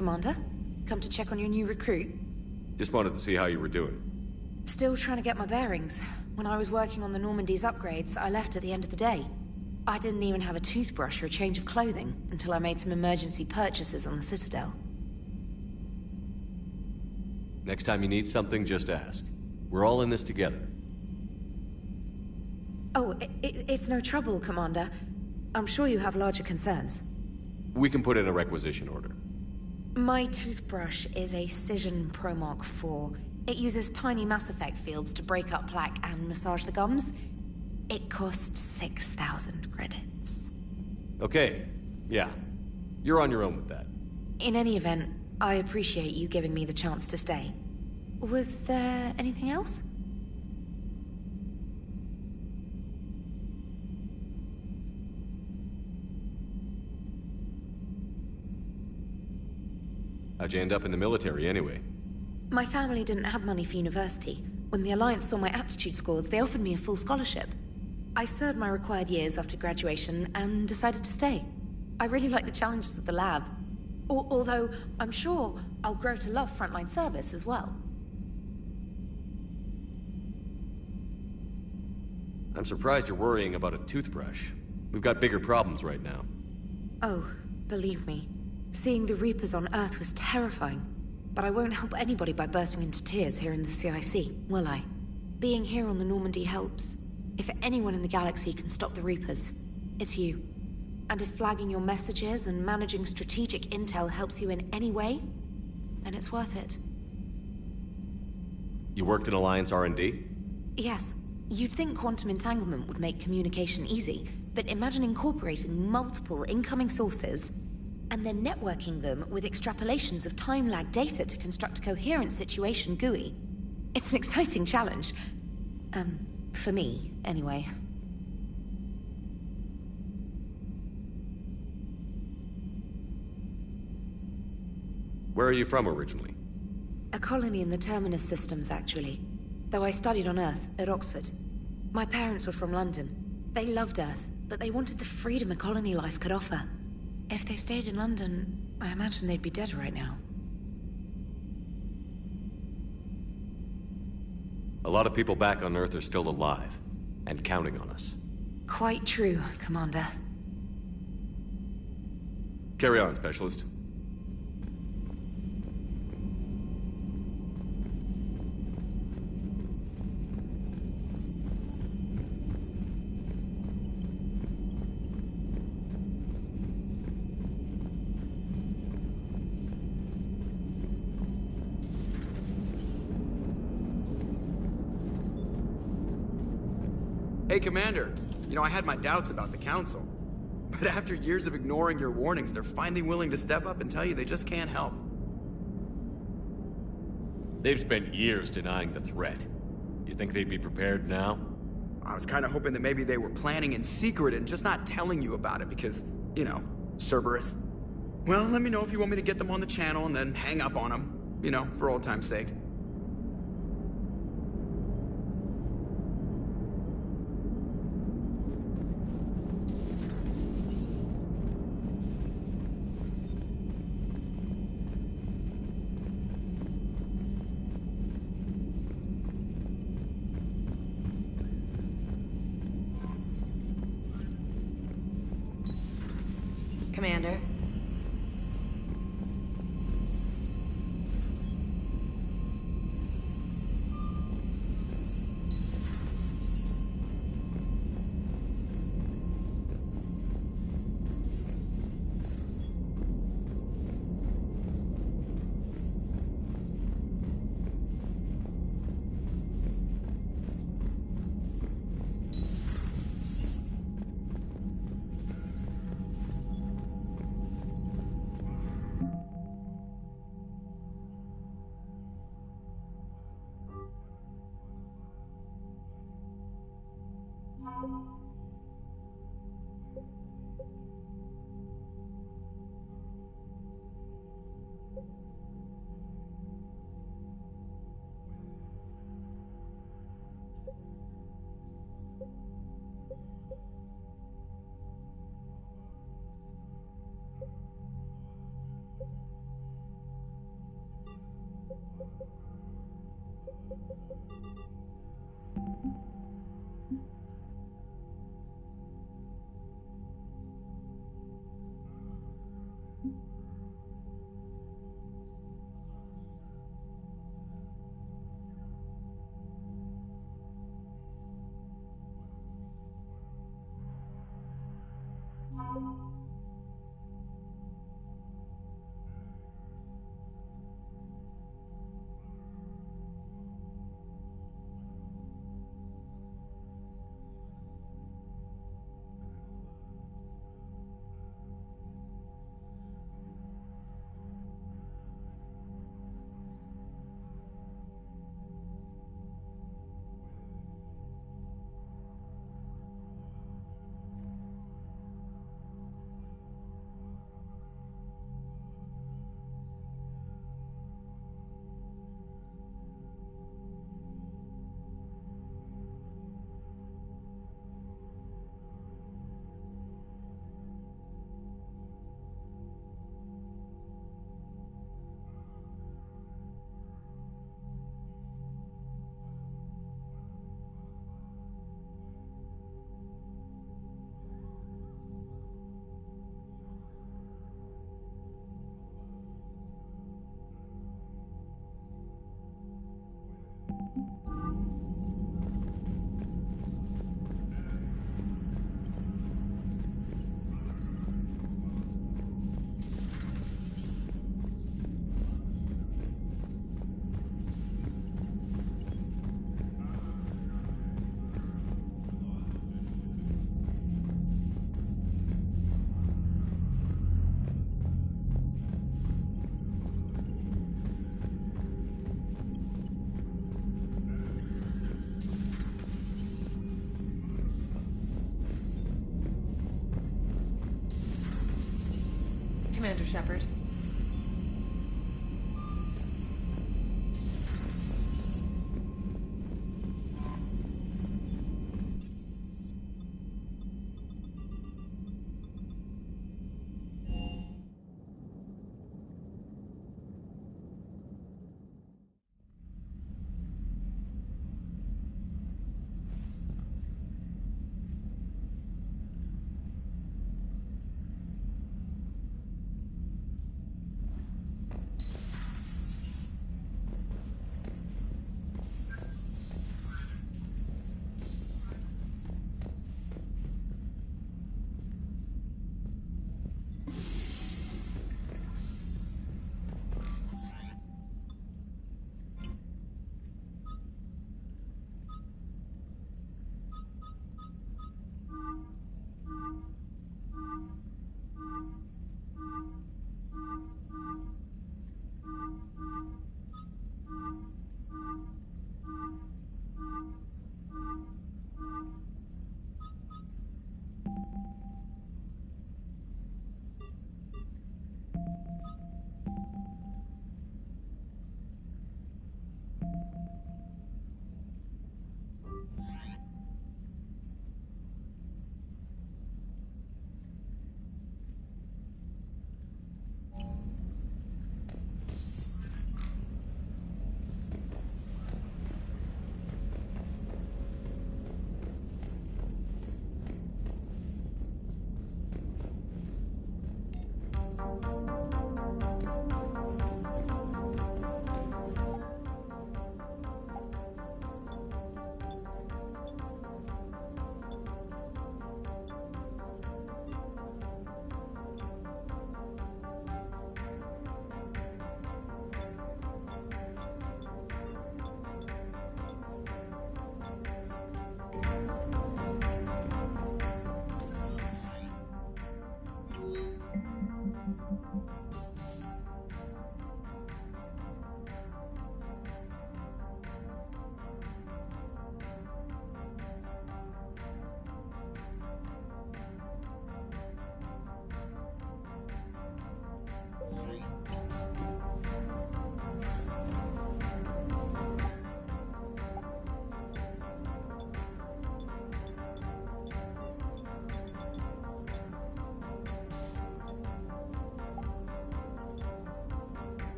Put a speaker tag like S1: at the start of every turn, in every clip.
S1: Commander? Come to check on your new recruit?
S2: Just wanted to see how you were doing.
S1: Still trying to get my bearings. When I was working on the Normandy's upgrades, I left at the end of the day. I didn't even have a toothbrush or a change of clothing until I made some emergency purchases on the Citadel.
S2: Next time you need something, just ask. We're all in this together.
S1: Oh, it's no trouble, Commander. I'm sure you have larger concerns.
S2: We can put in a requisition order.
S1: My toothbrush is a Cision Pro Mark IV. It uses tiny Mass Effect fields to break up plaque and massage the gums. It costs 6,000 credits.
S2: Okay, yeah. You're on your own with that.
S1: In any event, I appreciate you giving me the chance to stay. Was there anything else?
S2: How'd you end up in the military anyway?
S1: My family didn't have money for university. When the Alliance saw my aptitude scores, they offered me a full scholarship. I served my required years after graduation and decided to stay. I really like the challenges of the lab. Although, I'm sure I'll grow to love frontline service as well.
S2: I'm surprised you're worrying about a toothbrush. We've got bigger problems right now.
S1: Oh, believe me. Seeing the Reapers on Earth was terrifying. But I won't help anybody by bursting into tears here in the CIC, will I? Being here on the Normandy helps. If anyone in the galaxy can stop the Reapers, it's you. And if flagging your messages and managing strategic intel helps you in any way, then it's worth it.
S2: You worked in Alliance R&D?
S1: Yes. You'd think quantum entanglement would make communication easy, but imagine incorporating multiple incoming sources and then networking them with extrapolations of time-lag data to construct a coherent situation GUI. It's an exciting challenge. For me, anyway.
S2: Where are you from originally?
S1: A colony in the Terminus systems, actually. Though I studied on Earth, at Oxford. My parents were from London. They loved Earth, but they wanted the freedom a colony life could offer. If they stayed in London, I imagine they'd be dead right now.
S2: A lot of people back on Earth are still alive, and counting on us.
S1: Quite true, Commander.
S2: Carry on, Specialist.
S3: Hey, Commander. You know, I had my doubts about the Council. But after years of ignoring your warnings, they're finally willing to step up and tell you they just can't help.
S2: They've spent years denying the threat. You think they'd be prepared now?
S3: I was kind of hoping that maybe they were planning in secret and just not telling you about it because, you know, Cerberus. Well, let me know if you want me to get them on the channel and then hang up on them. You know, for old time's sake.
S4: Commander. Commander Shepard.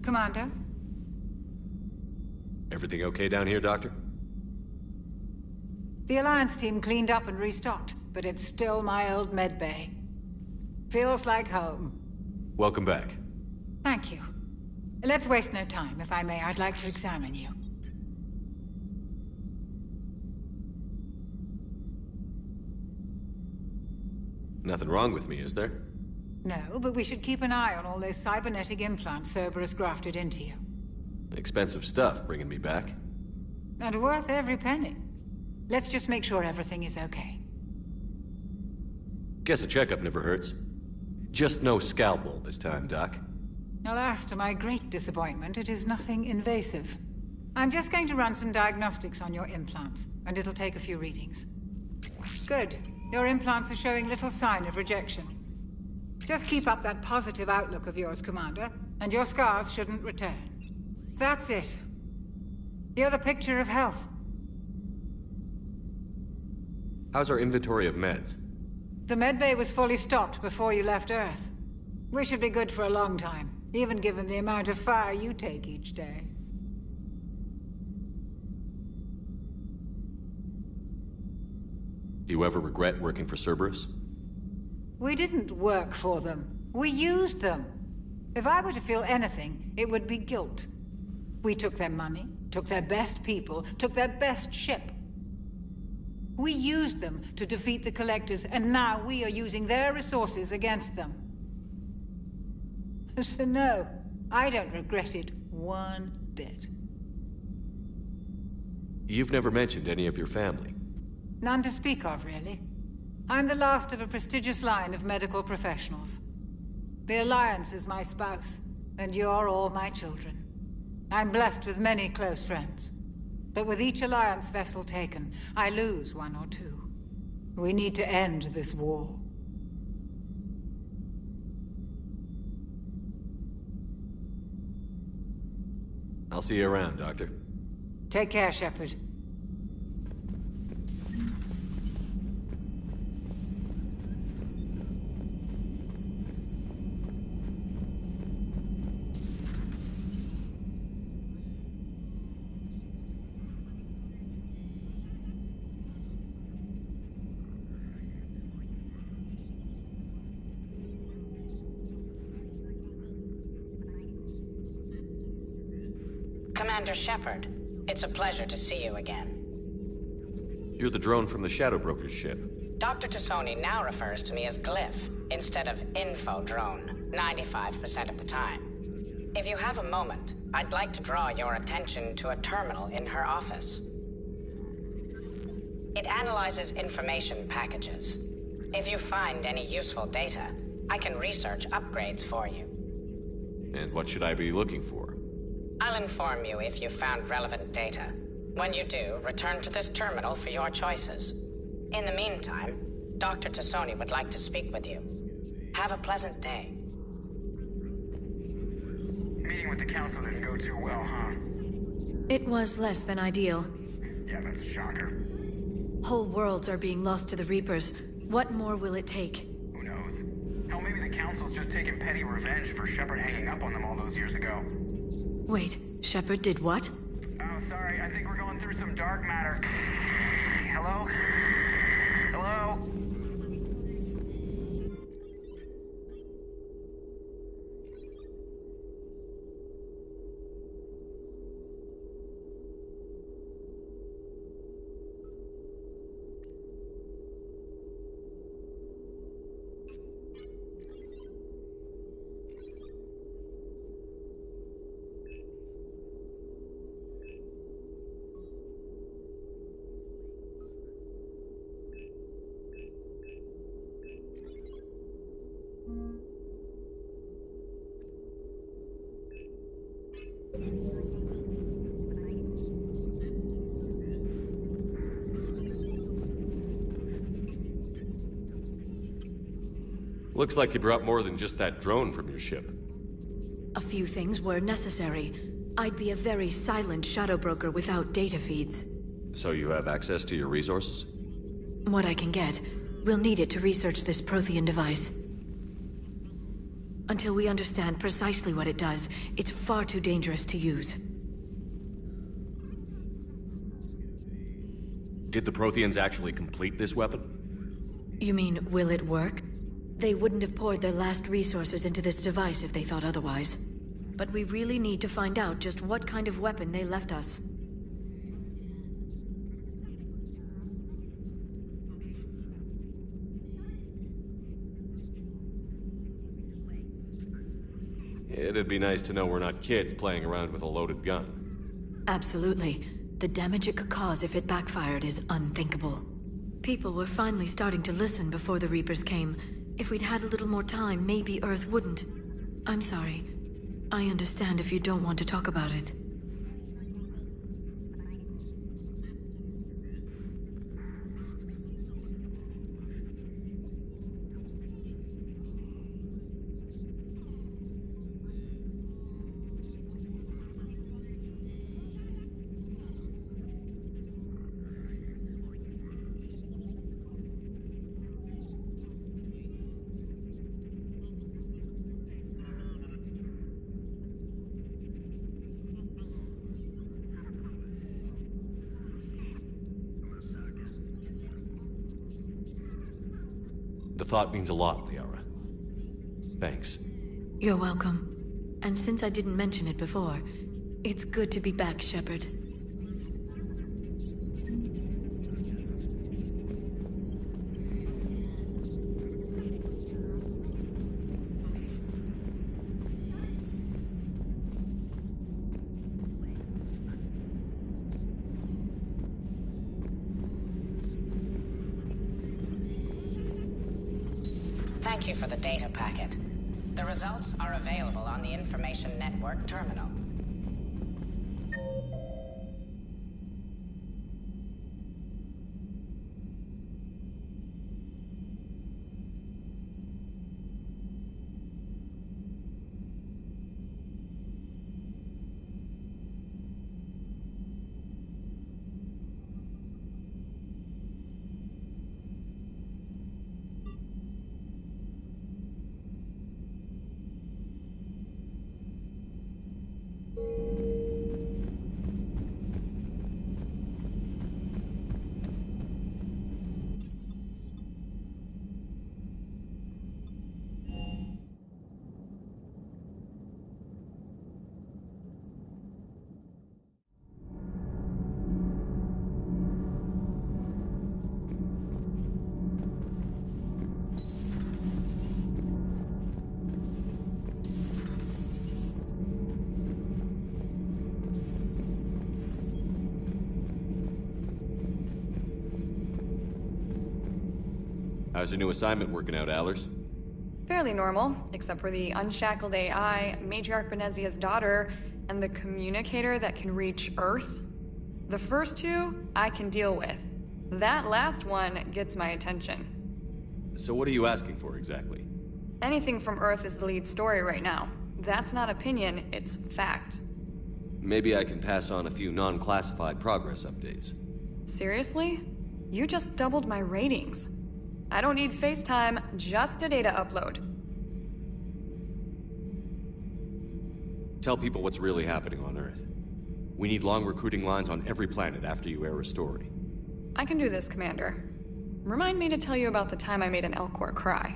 S4: Commander?
S2: Everything okay down here, Doctor?
S4: The Alliance team cleaned up and restocked, but it's still my old medbay. Feels like home.
S2: Welcome back.
S4: Thank you. Let's waste no time. If I may, I'd like to examine you.
S2: Nothing wrong with me, is there?
S4: No, but we should keep an eye on all those cybernetic implants Cerberus grafted into you.
S2: Expensive stuff bringing me back.
S4: And worth every penny. Let's just make sure everything is okay.
S2: Guess a checkup never hurts. Just no scalpel this time, Doc.
S4: Alas, to my great disappointment, it is nothing invasive. I'm just going to run some diagnostics on your implants, and it'll take a few readings. Good. Your implants are showing little sign of rejection. Just keep up that positive outlook of yours, Commander, and your scars shouldn't return. That's it. You're the picture of health.
S2: How's our inventory of meds?
S4: The medbay was fully stocked before you left Earth. We should be good for a long time, even given the amount of fire you take each day.
S2: Do you ever regret working for Cerberus?
S4: We didn't work for them. We used them. If I were to feel anything, it would be guilt. We took their money, took their best people, took their best ship. We used them to defeat the Collectors, and now we are using their resources against them. So no, I don't regret it one bit.
S2: You've never mentioned any of your family.
S4: None to speak of, really. I'm the last of a prestigious line of medical professionals. The Alliance is my spouse, and you're all my children. I'm blessed with many close friends. But with each Alliance vessel taken, I lose one or two. We need to end this war.
S2: I'll see you around, Doctor.
S4: Take care, Shepard.
S5: Commander Shepard, it's a pleasure to see you again.
S2: You're the drone from the Shadow Broker's ship.
S5: Dr. T'Soni now refers to me as Glyph, instead of Info Drone, 95% of the time. If you have a moment, I'd like to draw your attention to a terminal in her office. It analyzes information packages. If you find any useful data, I can research upgrades for you.
S2: And what should I be looking for?
S5: I'll inform you if you found relevant data. When you do, return to this terminal for your choices. In the meantime, Dr. T'Soni would like to speak with you. Have a pleasant day.
S6: Meeting with the council didn't go too well, huh?
S7: It was less than ideal.
S6: Yeah, that's a shocker.
S7: Whole worlds are being lost to the Reapers. What more will it take?
S6: Who knows? Hell, maybe the council's just taking petty revenge for Shepard hanging up on them all those years ago.
S7: Wait, Shepard did what?
S6: Oh, sorry, I think we're going through some dark matter. Hello? Hello?
S2: Looks like you brought more than just that drone from your ship.
S7: A few things were necessary. I'd be a very silent shadow broker without data feeds.
S2: So you have access to your resources?
S7: What I can get. We'll need it to research this Prothean device. Until we understand precisely what it does, it's far too dangerous to use.
S2: Did the Protheans actually complete this weapon?
S7: You mean, will it work? They wouldn't have poured their last resources into this device if they thought otherwise. But we really need to find out just what kind of weapon they left us.
S2: It'd be nice to know we're not kids playing around with a loaded gun.
S7: Absolutely. The damage it could cause if it backfired is unthinkable. People were finally starting to listen before the Reapers came. If we'd had a little more time, maybe Earth wouldn't. I'm sorry. I understand if you don't want to talk about it.
S2: The thought means a lot, Liara. Thanks.
S7: You're welcome. And since I didn't mention it before, it's good to be back, Shepard.
S5: Thank you for the data packet. The results are available on the Information Network terminal.
S2: How's your new assignment working out, Allers?
S8: Fairly normal, except for the unshackled AI, Matriarch Benezia's daughter, and the communicator that can reach Earth. The first two, I can deal with. That last one gets my attention.
S2: So what are you asking for, exactly?
S8: Anything from Earth is the lead story right now. That's not opinion, it's fact.
S2: Maybe I can pass on a few non-classified progress updates.
S8: Seriously? You just doubled my ratings. I don't need FaceTime, just a data upload.
S2: Tell people what's really happening on Earth. We need long recruiting lines on every planet after you air a story.
S8: I can do this, Commander. Remind me to tell you about the time I made an Elcor cry.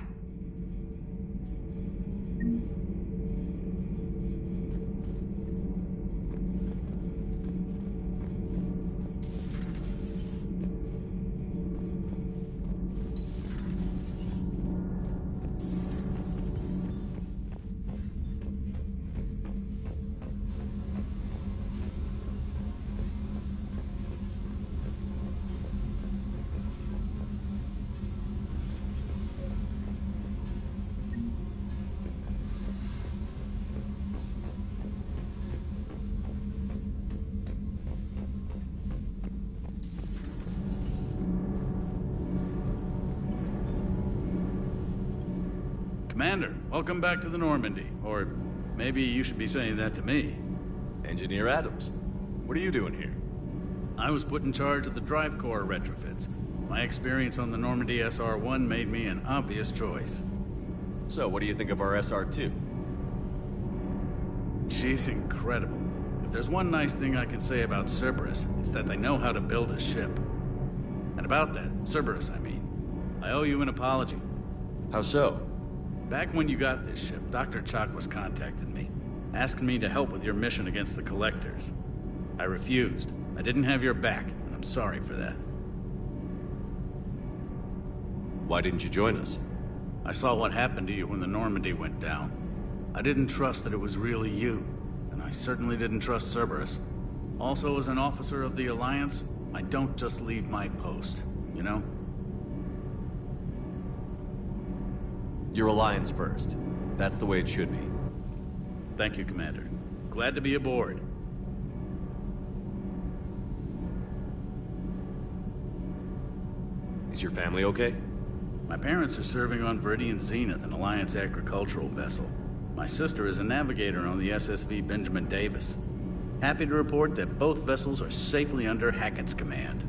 S9: Commander, welcome back to the Normandy. Or maybe you should be saying that to me.
S2: Engineer Adams, what are you doing here?
S9: I was put in charge of the drive core retrofits. My experience on the Normandy SR-1 made me an obvious choice.
S2: So, what do you think of our SR-2?
S9: She's incredible. If there's one nice thing I can say about Cerberus, it's that they know how to build a ship. And about that, Cerberus, I mean, I owe you an apology.
S2: How so?
S9: Back when you got this ship, Dr. Chakwas contacted me, asking me to help with your mission against the Collectors. I refused. I didn't have your back, and I'm sorry for that.
S2: Why didn't you join us?
S9: I saw what happened to you when the Normandy went down. I didn't trust that it was really you, and I certainly didn't trust Cerberus. Also, as an officer of the Alliance, I don't just leave my post, you know?
S2: Your Alliance first. That's the way it should be.
S9: Thank you, Commander. Glad to be aboard.
S2: Is your family okay?
S9: My parents are serving on Viridian Zenith, an Alliance agricultural vessel. My sister is a navigator on the SSV Benjamin Davis. Happy to report that both vessels are safely under Hackett's command.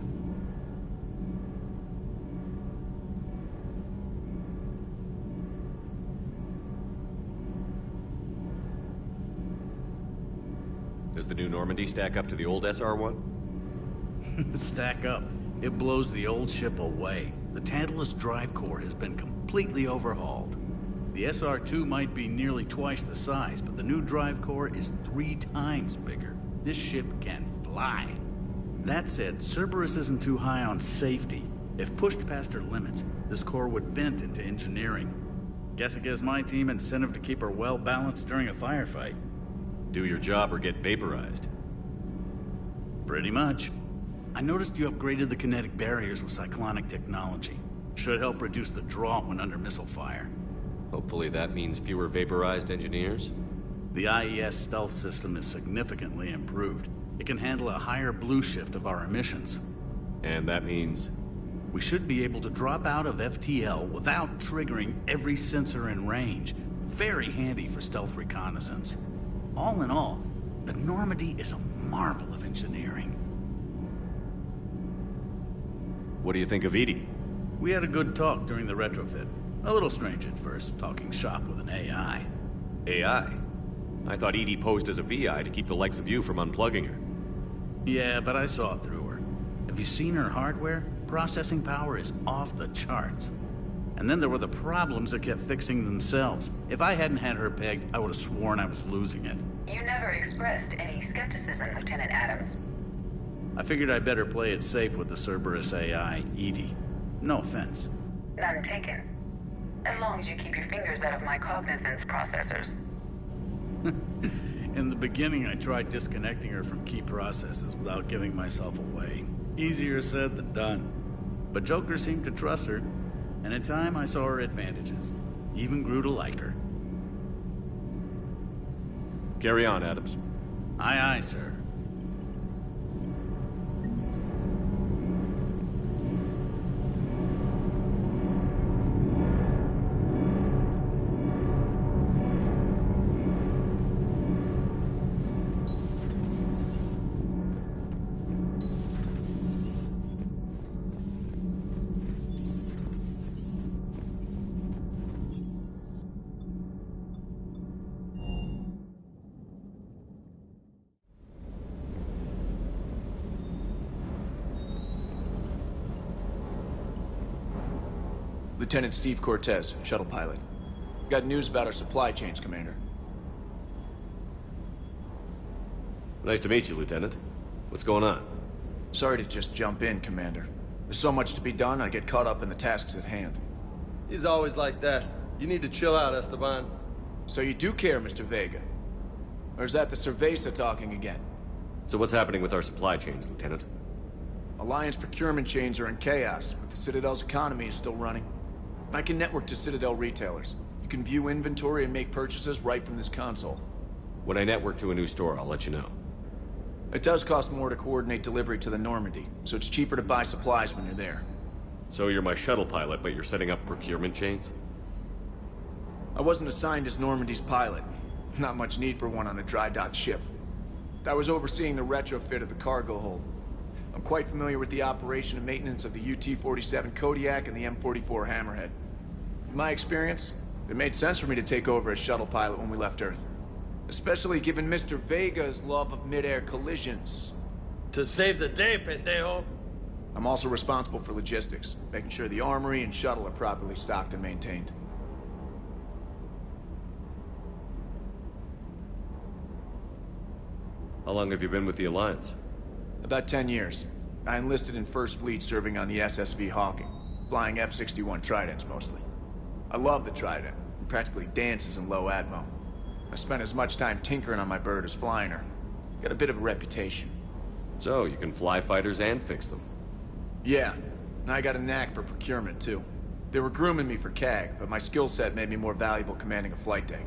S2: Does the new Normandy stack up to the old SR-1?
S9: Stack up. It blows the old ship away. The Tantalus drive core has been completely overhauled. The SR-2 might be nearly twice the size, but the new drive core is 3 times bigger. This ship can fly. That said, Cerberus isn't too high on safety. If pushed past her limits, this core would vent into engineering. Guess it gives my team incentive to keep her well balanced during a firefight.
S2: Do your job or get vaporized.
S9: Pretty much. I noticed you upgraded the kinetic barriers with cyclonic technology. Should help reduce the draw when under missile fire.
S2: Hopefully that means fewer vaporized engineers?
S9: The IES stealth system is significantly improved. It can handle a higher blue shift of our emissions.
S2: And that means?
S9: We should be able to drop out of FTL without triggering every sensor in range. Very handy for stealth reconnaissance. All in all, the Normandy is a marvel of engineering.
S2: What do you think of Edie?
S9: We had a good talk during the retrofit. A little strange at first, talking shop with an AI.
S2: AI? I thought Edie posed as a VI to keep the likes of you from unplugging her.
S9: Yeah, but I saw through her. Have you seen her hardware? Processing power is off the charts. And then there were the problems that kept fixing themselves. If I hadn't had her pegged, I would have sworn I was losing it.
S10: You never expressed any skepticism, Lieutenant Adams.
S9: I figured I'd better play it safe with the Cerberus AI, Edie. No offense.
S10: None taken. As long as you keep your fingers out of my cognizance processors.
S9: In the beginning, I tried disconnecting her from key processes without giving myself away. Easier said than done. But Joker seemed to trust her, and in time I saw her advantages. Even grew to like her.
S2: Carry on, Adams.
S9: Aye, aye, sir.
S11: Lieutenant Steve Cortez, shuttle pilot. Got news about our supply chains, Commander.
S2: Nice to meet you, Lieutenant. What's going on?
S11: Sorry to just jump in, Commander. There's so much to be done, I get caught up in the tasks at hand.
S12: He's always like that. You need to chill out, Esteban.
S11: So you do care, Mr. Vega? Or is that the Cerveza talking again?
S2: So what's happening with our supply chains, Lieutenant?
S11: Alliance procurement chains are in chaos, but the Citadel's economy is still running. I can network to Citadel retailers. You can view inventory and make purchases right from this console.
S2: When I network to a new store, I'll let you know.
S11: It does cost more to coordinate delivery to the Normandy, so it's cheaper to buy supplies when you're there.
S2: So you're my shuttle pilot, but you're setting up procurement chains?
S11: I wasn't assigned as Normandy's pilot. Not much need for one on a dry dock ship. I was overseeing the retrofit of the cargo hold. I'm quite familiar with the operation and maintenance of the UT-47 Kodiak and the M44 Hammerhead. In my experience, It made sense for me to take over as shuttle pilot when we left Earth. Especially given Mr. Vega's love of mid-air collisions.
S12: To save the day, pendejo.
S11: I'm also responsible for logistics, making sure the armory and shuttle are properly stocked and maintained.
S2: How long have you been with the Alliance?
S11: About 10 years. I enlisted in First Fleet serving on the SSV Hawking, flying F-61 Tridents mostly. I love the Trident, and practically dances in low atmo. I spent as much time tinkering on my bird as flying her. Got a bit of a reputation.
S2: So, you can fly fighters and fix them.
S11: Yeah, and I got a knack for procurement too. They were grooming me for CAG, but my skill set made me more valuable commanding a flight deck.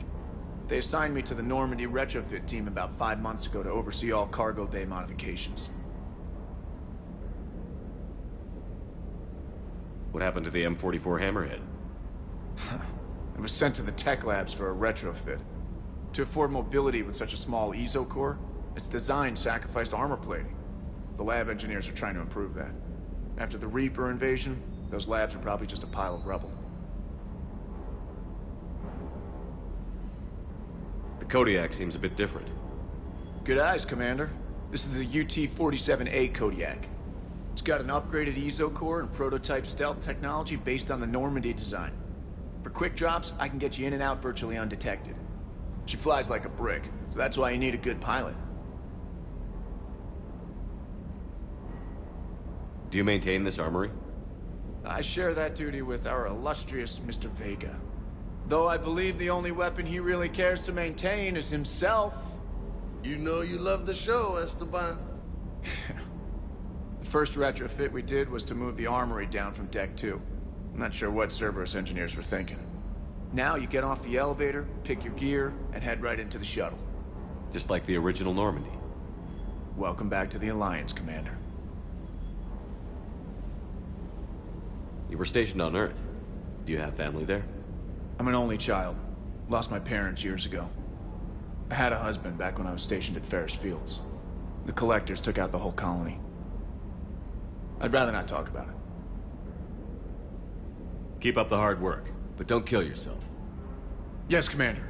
S11: They assigned me to the Normandy retrofit team about 5 months ago to oversee all cargo bay modifications.
S2: What happened to the M44 Hammerhead?
S11: It was sent to the tech labs for a retrofit. To afford mobility with such a small ESO core, its design sacrificed armor plating. The lab engineers are trying to improve that. After the Reaper invasion, those labs are probably just a pile of rubble.
S2: The Kodiak seems a bit different.
S11: Good eyes, Commander. This is the UT-47A Kodiak. It's got an upgraded ESO core and prototype stealth technology based on the Normandy design. For quick drops, I can get you in and out virtually undetected. She flies like a brick, so that's why you need a good pilot.
S2: Do you maintain this armory?
S11: I share that duty with our illustrious Mr. Vega. Though I believe the only weapon he really cares to maintain is himself.
S12: You know you love the show, Esteban.
S11: The first retrofit we did was to move the armory down from Deck 2. I'm not sure what Cerberus engineers were thinking. Now you get off the elevator, pick your gear, and head right into the shuttle.
S2: Just like the original Normandy.
S11: Welcome back to the Alliance, Commander.
S2: You were stationed on Earth. Do you have family there?
S11: I'm an only child. Lost my parents years ago. I had a husband back when I was stationed at Ferris Fields. The Collectors took out the whole colony. I'd rather not talk about it.
S2: Keep up the hard work, but don't kill yourself.
S11: Yes, Commander.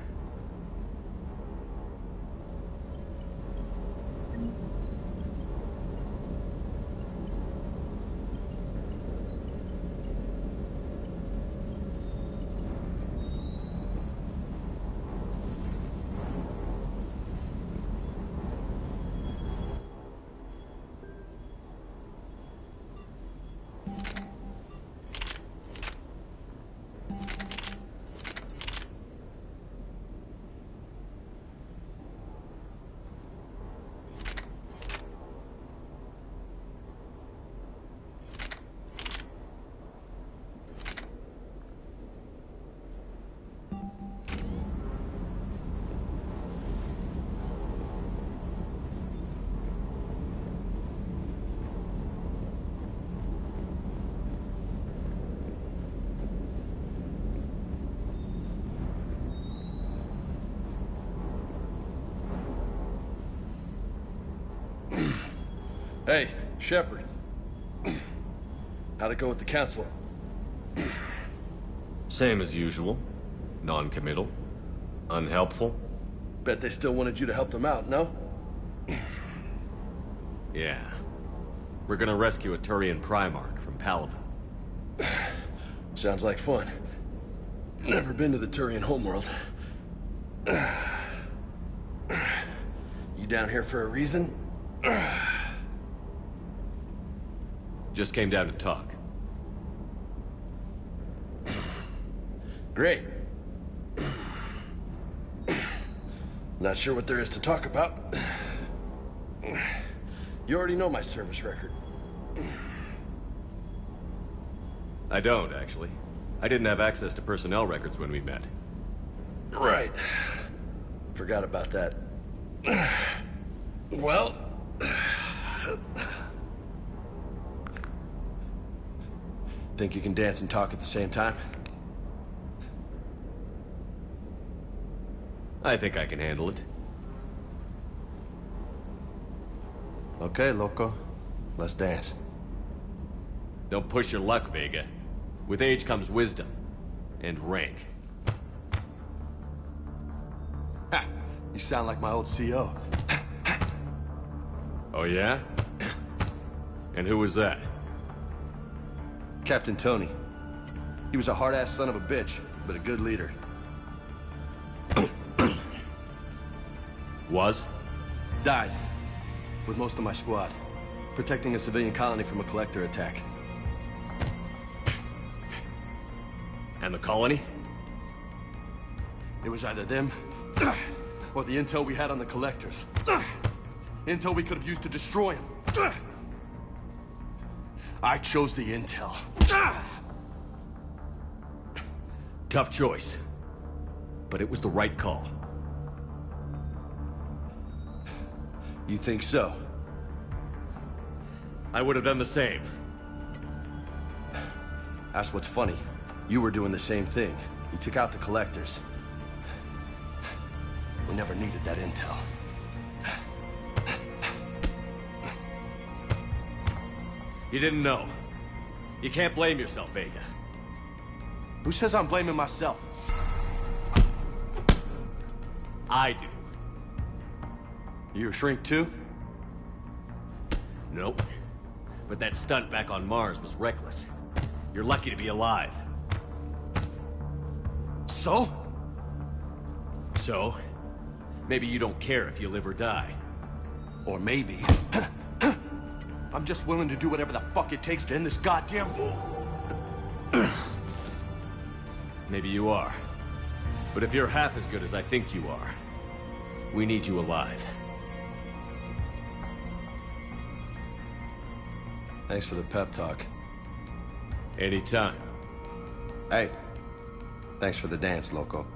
S12: Hey, Shepard. How'd it go with the council?
S2: Same as usual. Non-committal. Unhelpful.
S12: Bet they still wanted you to help them out, no?
S2: Yeah. We're gonna rescue a Turian Primarch from Palaven.
S12: Sounds like fun. Never been to the Turian homeworld. You down here for a reason?
S2: Just came down to talk.
S12: Great. Not sure what there is to talk about. You already know my service record.
S2: I don't, actually. I didn't have access to personnel records when we met.
S12: Right. Forgot about that. Well... Think you can dance and talk at the same time?
S2: I think I can handle it.
S12: Okay, loco. Let's dance.
S2: Don't push your luck, Vega. With age comes wisdom. And rank.
S12: You sound like my old CO.
S2: Oh, yeah? And who was that?
S12: Captain Tony. He was a hard-ass son of a bitch, but a good leader.
S2: Was?
S12: Died. With most of my squad. Protecting a civilian colony from a collector attack.
S2: And the colony?
S12: It was either them, or the intel we had on the collectors. Intel we could have used to destroy them. I chose the intel.
S2: Tough choice. But it was the right call.
S12: You think so?
S2: I would have done the same.
S12: That's what's funny. You were doing the same thing. You took out the collectors. We never needed that intel.
S2: You didn't know. You can't blame yourself, Vega.
S12: Who says I'm blaming myself?
S2: I do.
S12: You a shrink too?
S2: Nope. But that stunt back on Mars was reckless. You're lucky to be alive.
S12: So?
S2: So? Maybe you don't care if you live or die.
S12: Or maybe... I'm just willing to do whatever the fuck it takes to end this goddamn war.
S2: Maybe you are. But if you're half as good as I think you are, we need you alive.
S12: Thanks for the pep talk.
S2: Anytime.
S12: Hey, thanks for the dance, Loco.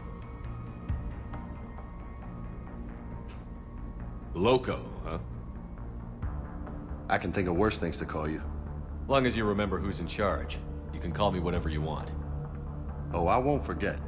S2: Loco, huh?
S12: I can think of worse things to call you.
S2: Long as you remember who's in charge, you can call me whatever you want.
S12: Oh, I won't forget.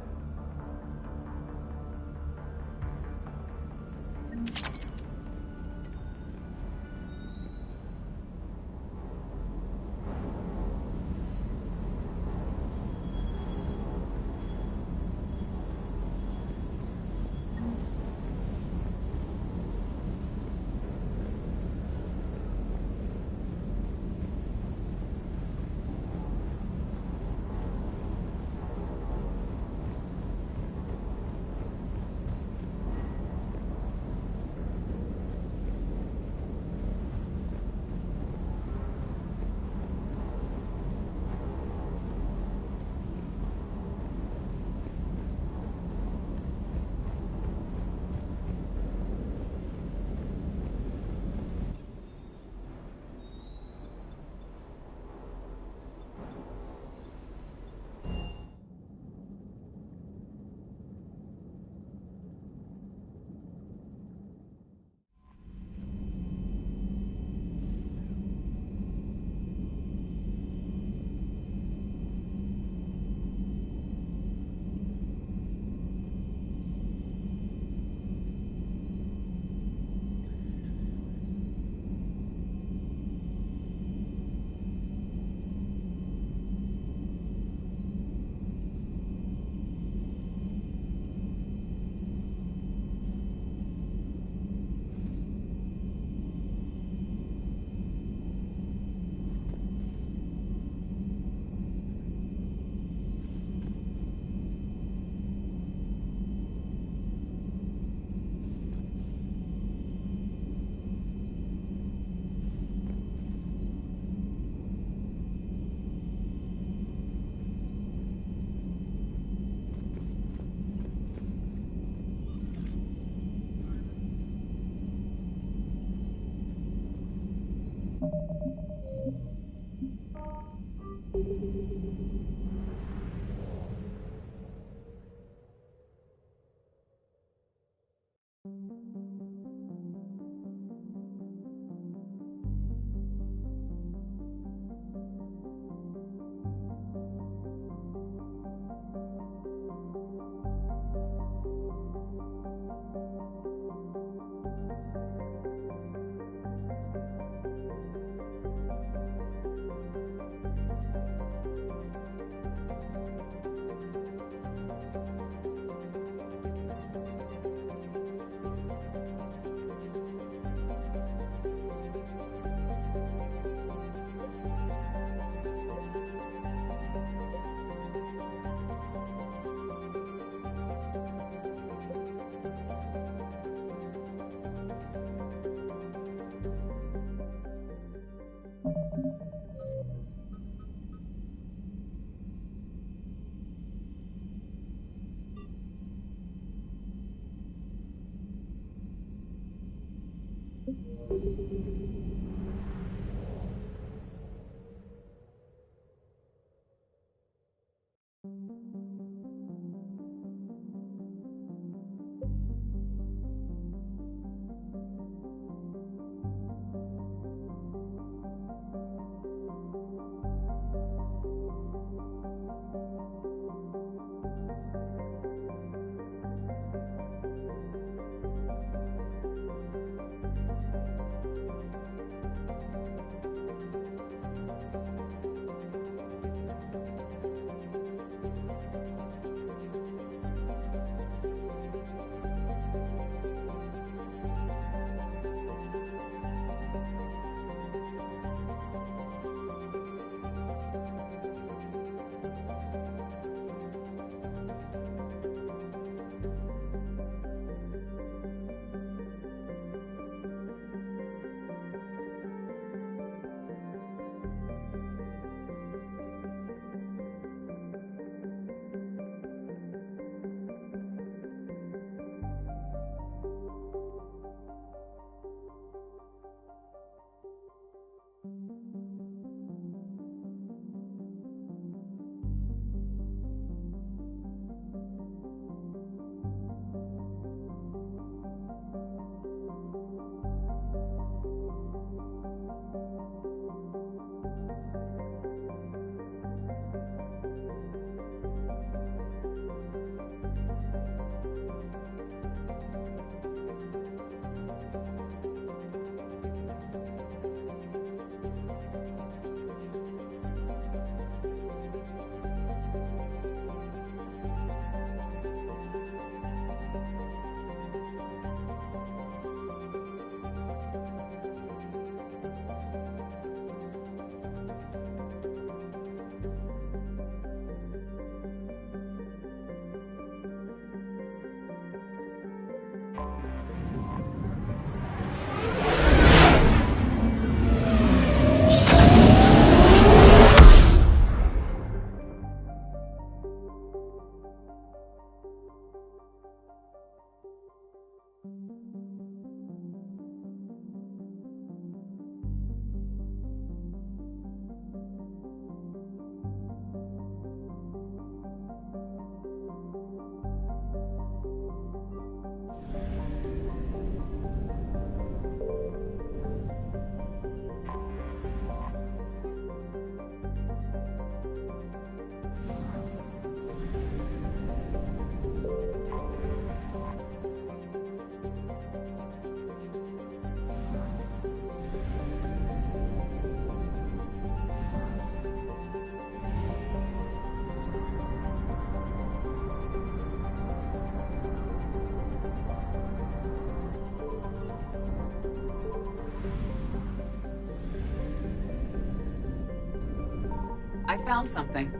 S13: I found something.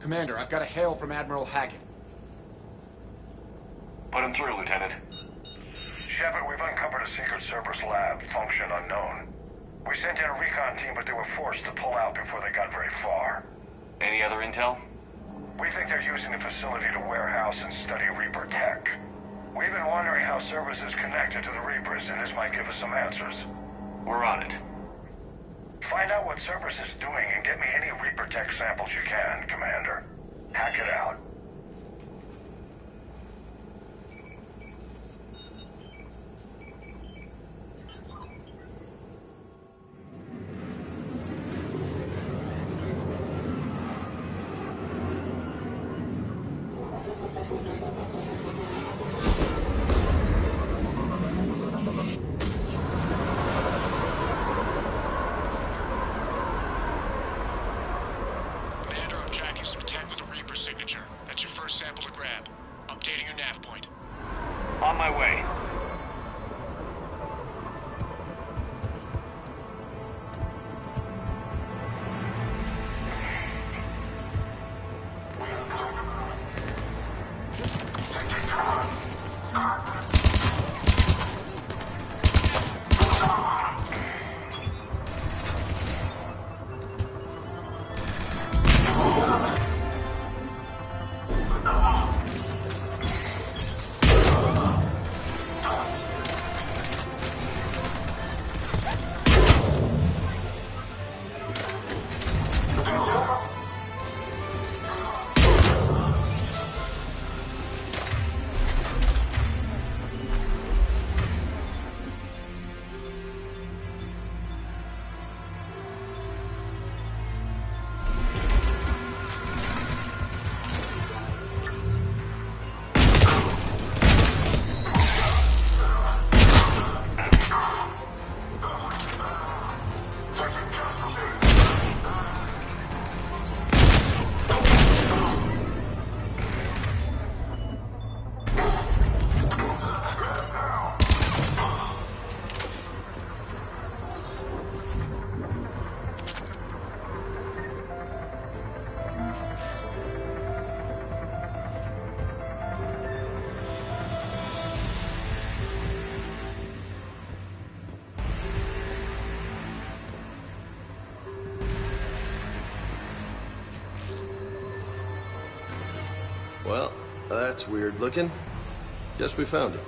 S11: Commander, I've got a hail from Admiral Hackett.
S14: Put him through, Lieutenant.
S15: Shepard, we've uncovered a secret Cerberus lab, function unknown. We sent in a recon team, but they were forced to pull out before they got very far.
S14: Any other intel?
S15: We think they're using the facility to warehouse and study Reaper tech. We've been wondering how Cerberus is connected to the Reapers, and this might give us some answers.
S14: We're on it.
S15: Find out what Cerberus is doing and get me any Reaper tech samples you can, Commander. Hack it out.
S16: Signature. That's your first sample to grab. Updating your nav point.
S14: On my way.
S12: Well, that's weird looking. Guess we found it.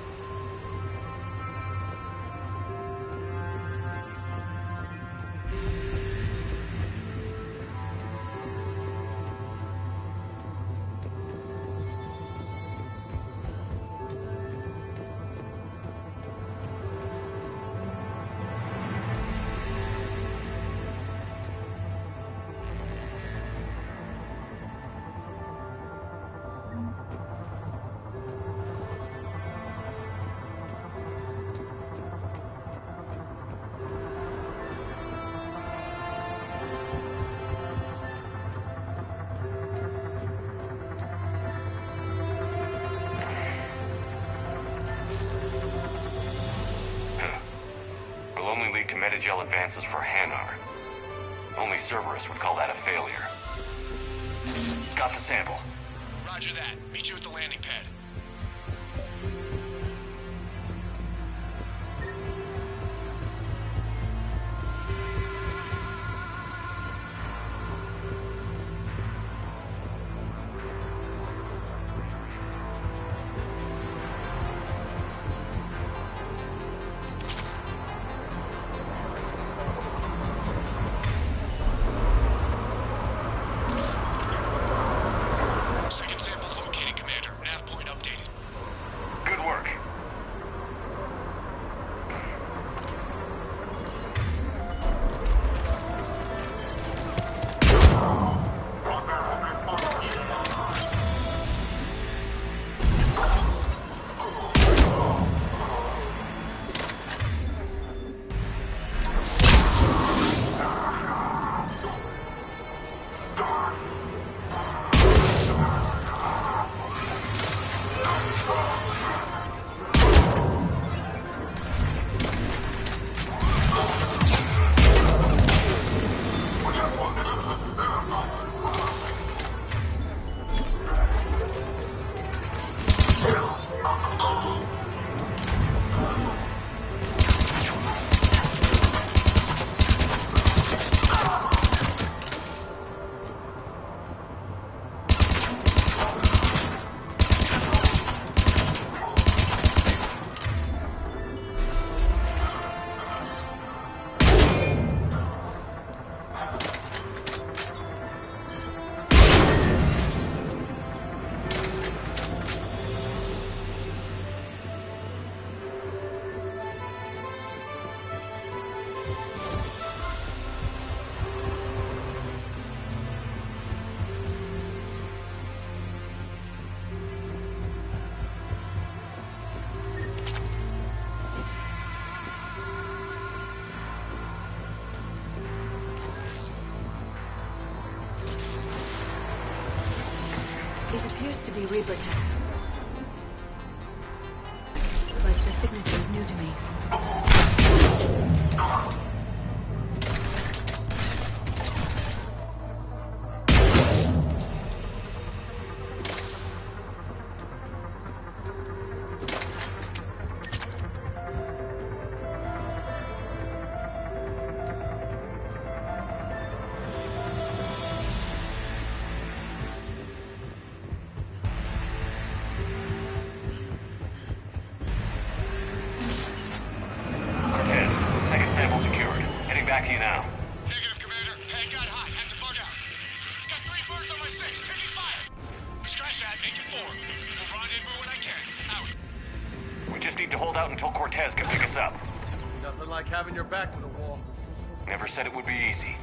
S14: To Medigel advances for Hanar. Only Cerberus would call that a failure. Got the sample.
S16: Roger that. Meet you at the landing pad. Second sample located, Commander. Nav point updated.
S7: It appears to be Reaper tech. But the signature is new to me.
S14: Back to you now.
S16: Negative, Commander. Pad got hot. Had to bug out. Got 3 birds on my 6. Taking fire. Scratch that. Make it 4. We'll rendezvous when I can. Out.
S14: We just need to hold out until Cortez can pick us up.
S12: Nothing like having your back to the wall.
S14: Never said it would be easy.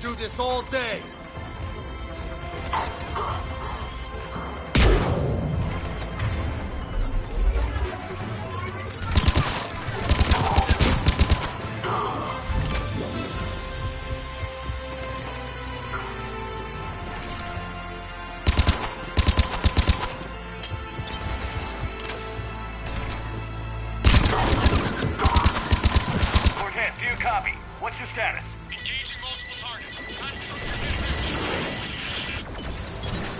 S12: Do this all day.
S14: Cortez, do you copy? What's your status?
S16: Engaging multiple targets.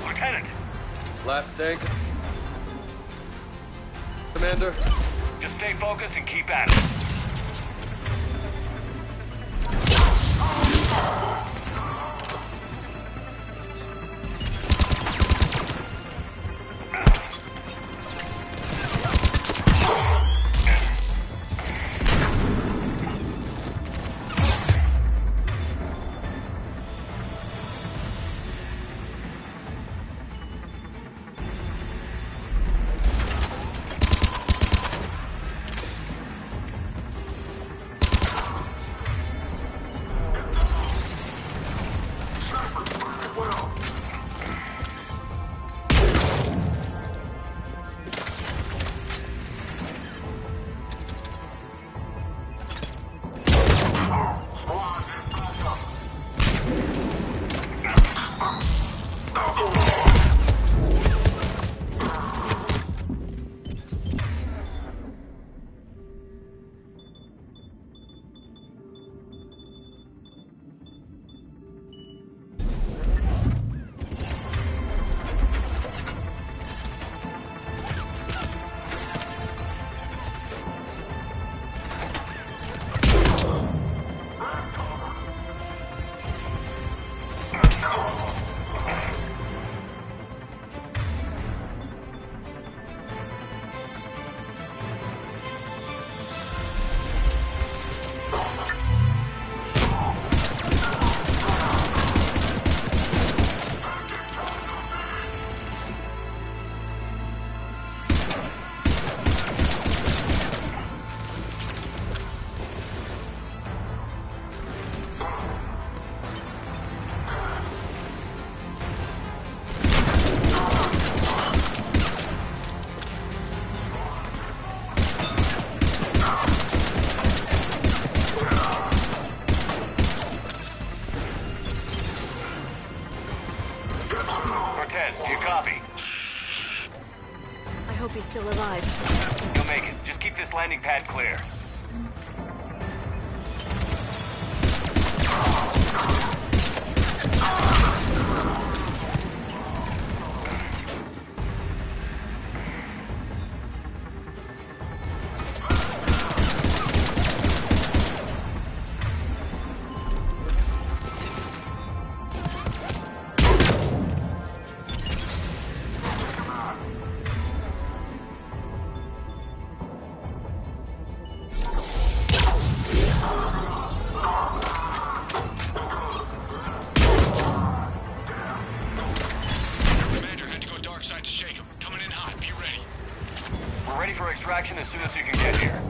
S14: Lieutenant!
S12: Last stank. Commander?
S14: Just stay focused and keep at it.
S7: hope he's still alive.
S14: You'll make it. Just keep this landing pad clear. We're ready for extraction as soon as you can get here.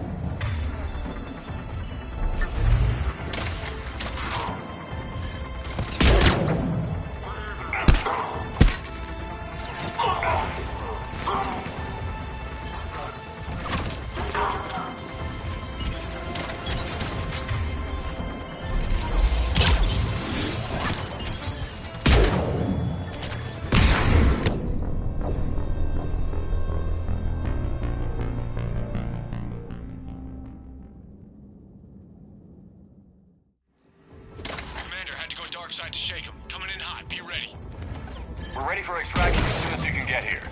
S16: Side to shake them. Coming in hot. Be ready.
S14: We're ready for extraction as soon as you can get here.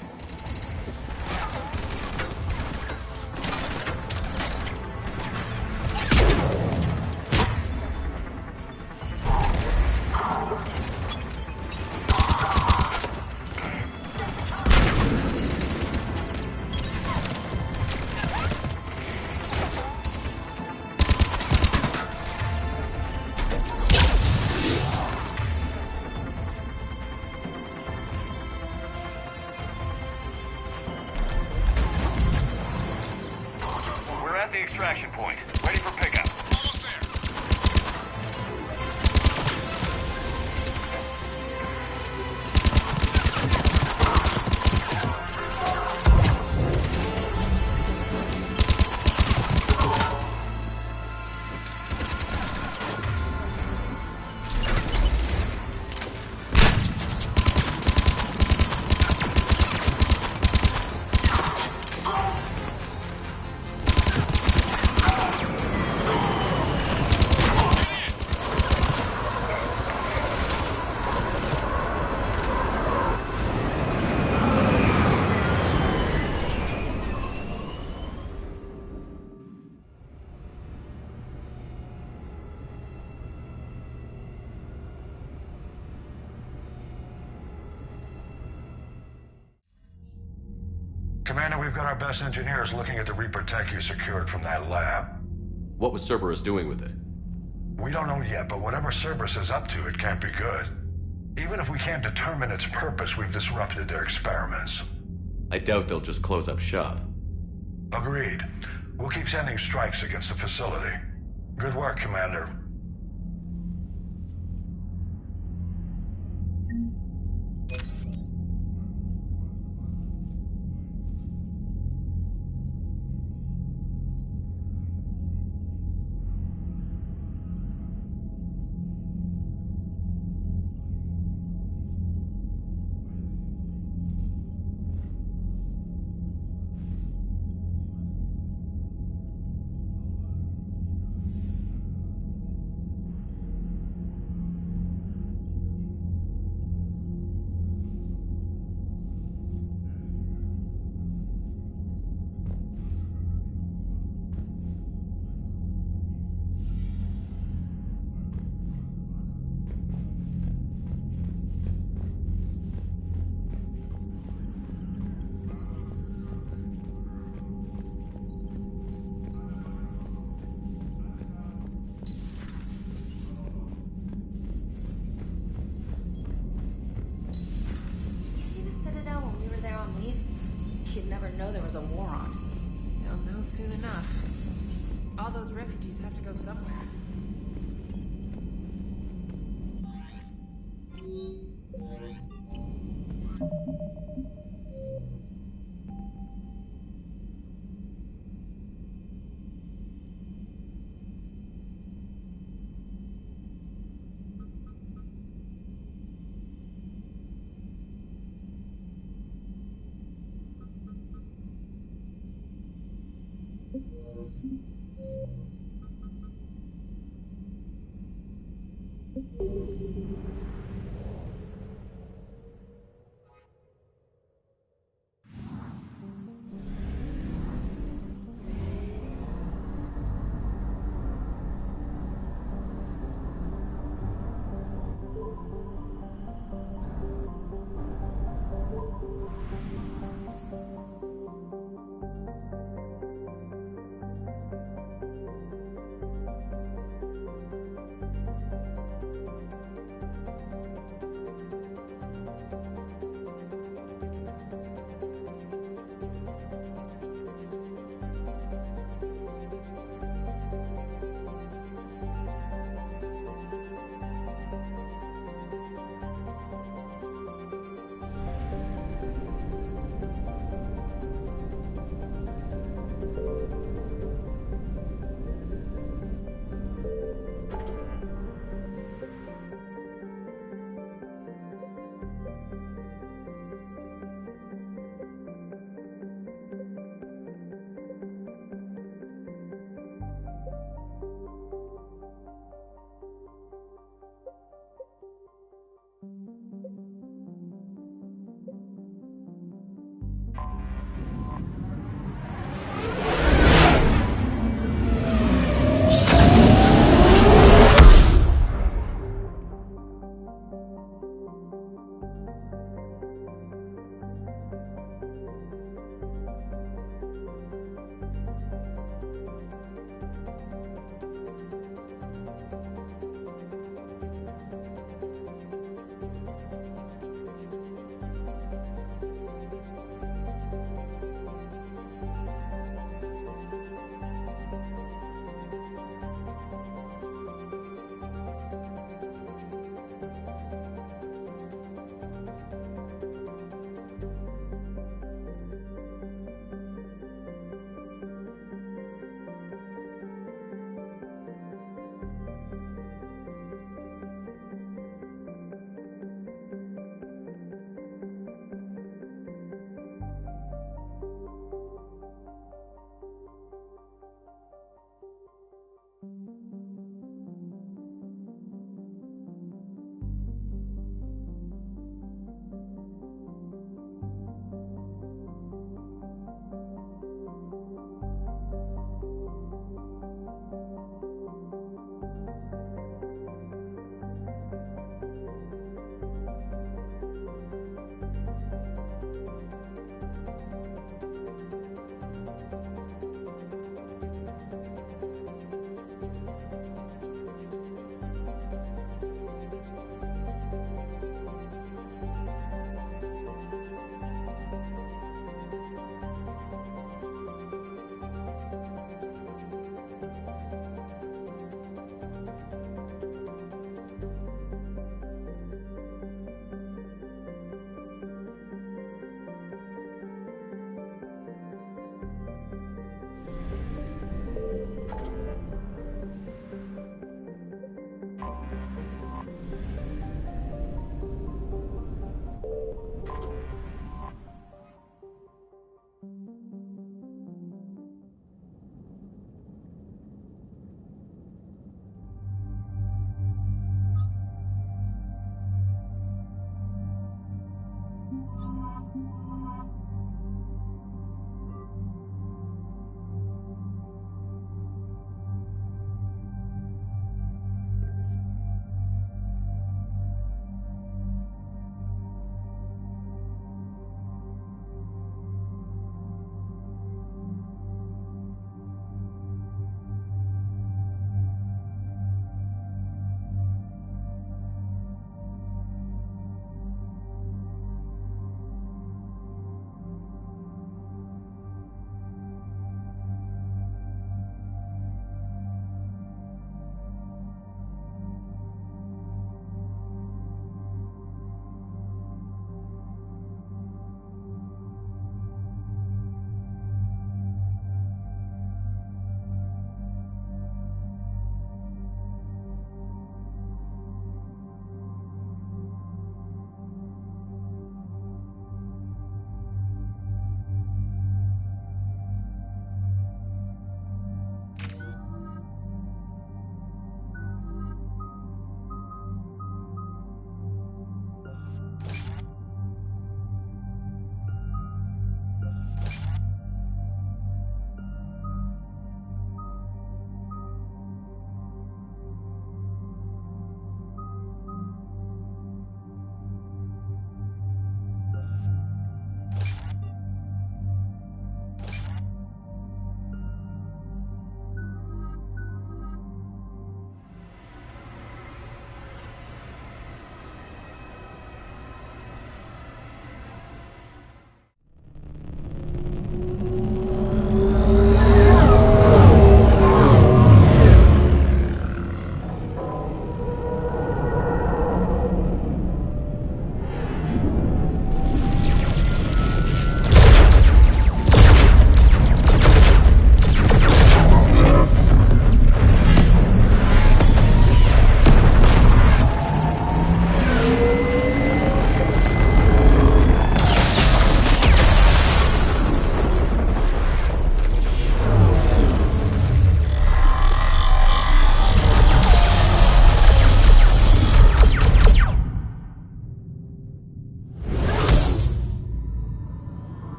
S14: The extraction point. Ready for pickup.
S16: Almost there.
S15: Commander, we've got our best engineers looking at the Reaper tech you secured from that lab.
S2: What was Cerberus doing with it?
S15: We don't know yet, but whatever Cerberus is up to, it can't be good. Even if we can't determine its purpose, we've disrupted their experiments.
S2: I doubt they'll just close up shop.
S15: Agreed. We'll keep sending strikes against the facility. Good work, Commander.
S17: You'd never know there was a war on. You'll know soon enough. All those refugees have to go somewhere.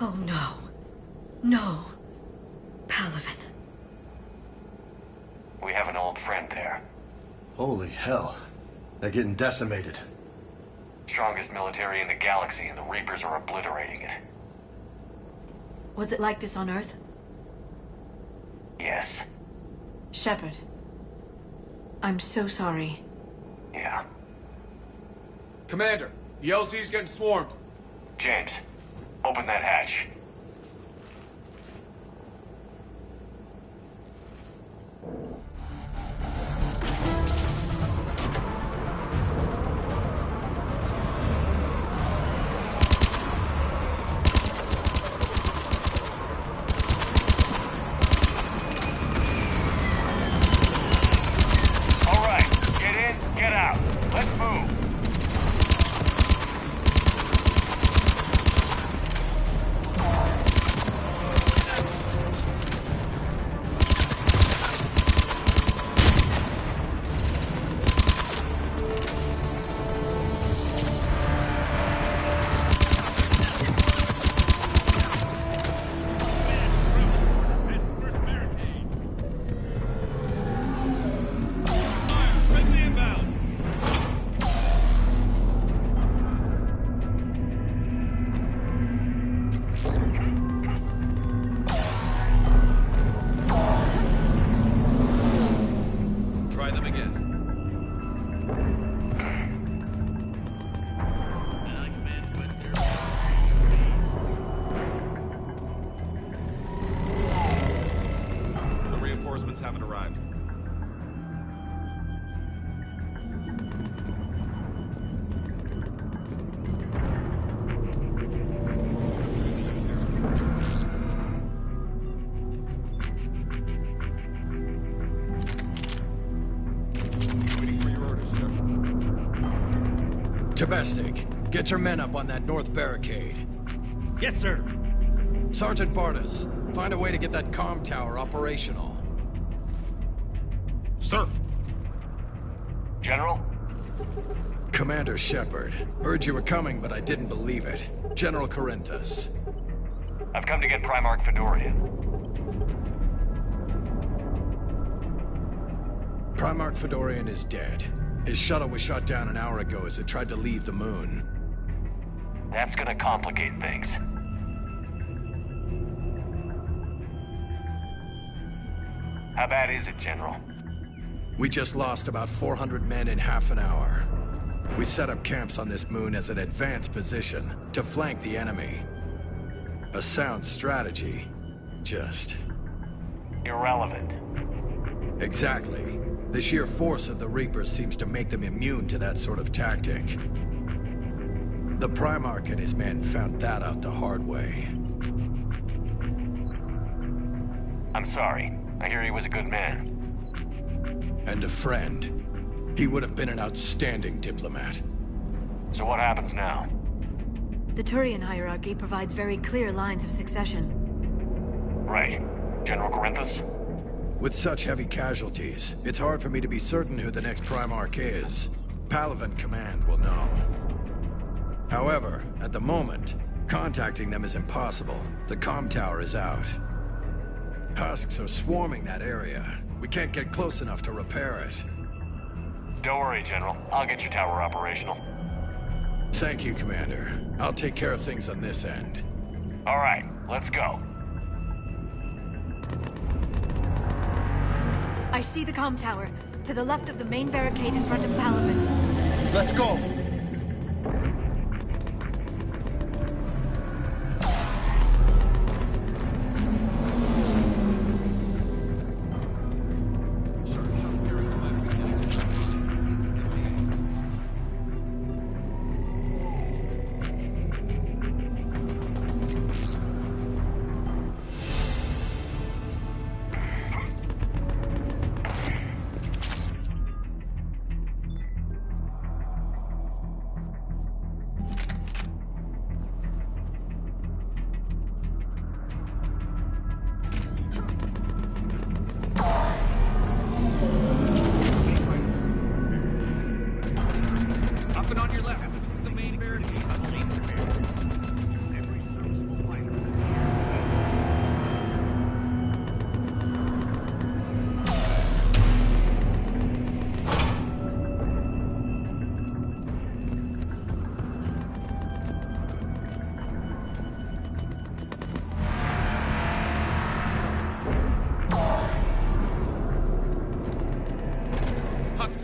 S7: Oh no. No. Palaven.
S14: We have an old friend there.
S12: Holy hell. They're getting decimated.
S14: Strongest military in the galaxy, and the Reapers are obliterating it.
S7: Was it like this on Earth?
S14: Yes.
S7: Shepard. I'm so sorry.
S14: Yeah.
S11: Commander, the LZ's getting swarmed.
S14: James, open that hatch.
S18: Tebestik, get your men up on that north barricade.
S19: Yes, sir.
S18: Sergeant Bartas, find a way to get that comm tower operational.
S19: Sir.
S14: General?
S18: Commander Shepard. Heard you were coming, but I didn't believe it. General Corinthus.
S14: I've come to get Primarch Fedorian.
S18: Primarch Fedorian is dead. His shuttle was shot down an hour ago as it tried to leave the moon.
S14: That's gonna complicate things. How bad is it, General?
S18: We just lost about 400 men in half an hour. We set up camps on this moon as an advanced position to flank the enemy. A sound strategy. Just...
S14: irrelevant.
S18: Exactly. The sheer force of the Reapers seems to make them immune to that sort of tactic. The Primarch and his men found that out the hard way.
S14: I'm sorry. I hear he was a good man.
S18: And a friend. He would have been an outstanding diplomat.
S14: So what happens now?
S7: The Turian hierarchy provides very clear lines of succession.
S14: Right. General Corinthus?
S18: With such heavy casualties, it's hard for me to be certain who the next Primarch is. Palaven Command will know. However, at the moment, contacting them is impossible. The comm tower is out. Husks are swarming that area. We can't get close enough to repair it.
S14: Don't worry, General. I'll get your tower operational.
S18: Thank you, Commander. I'll take care of things on this end.
S14: All right, let's go.
S7: I see the comm tower, to the left of the main barricade in front of Palaven.
S12: Let's go!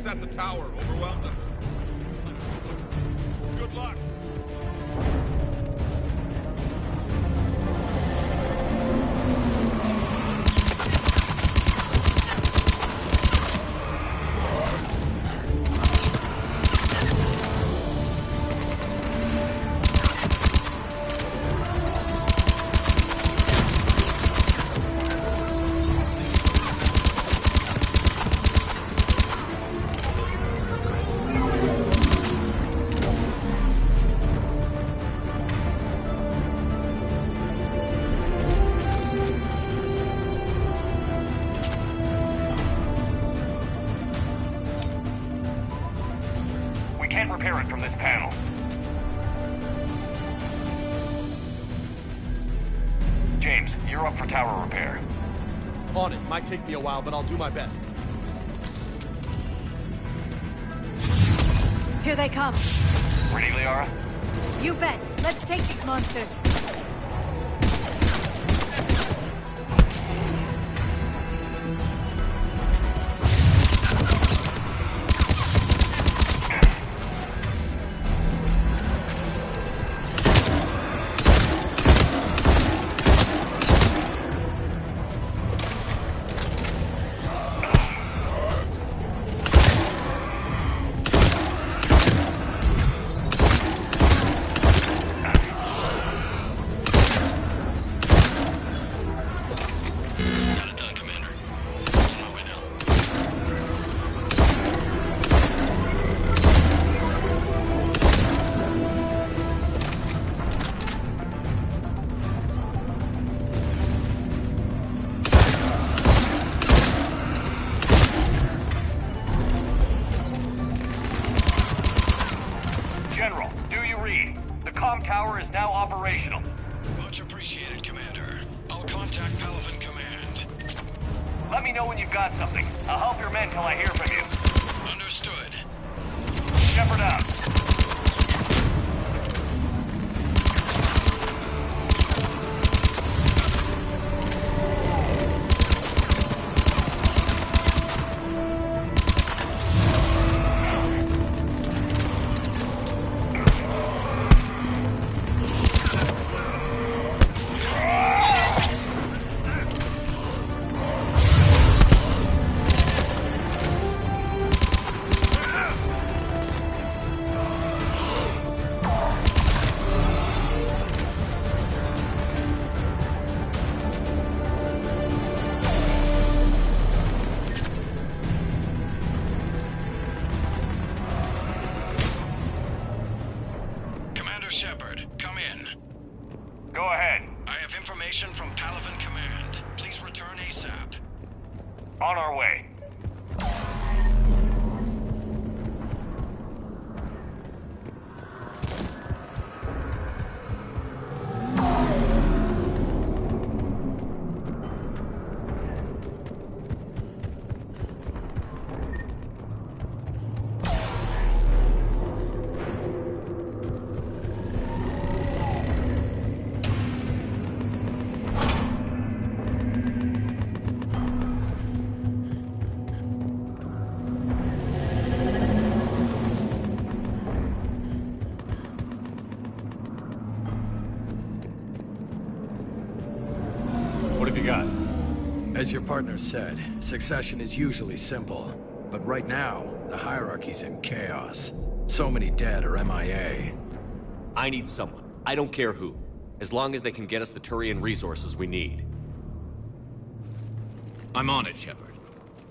S19: At the tower overwhelmed us. Good luck.
S14: Can't repair it from this panel. James, you're up for tower repair.
S12: On it. Might take me a while, but I'll do my best.
S7: Here they come.
S14: Ready, Liara?
S7: You bet. Let's take these monsters.
S14: operational.
S18: Much appreciated, Commander. I'll contact Palaven Command.
S14: Let me know when you've got something. I'll help your men till I hear from you.
S18: Understood.
S14: Shepard out.
S18: Shepard, come in.
S14: Go ahead.
S18: I have information from Palaven Command. Please return ASAP.
S14: On our way. What have you got?
S18: As your partner said, succession is usually simple. But right now, the hierarchy's in chaos. So many dead or MIA.
S2: I need someone. I don't care who. As long as they can get us the Turian resources we need.
S20: I'm on it, Shepard.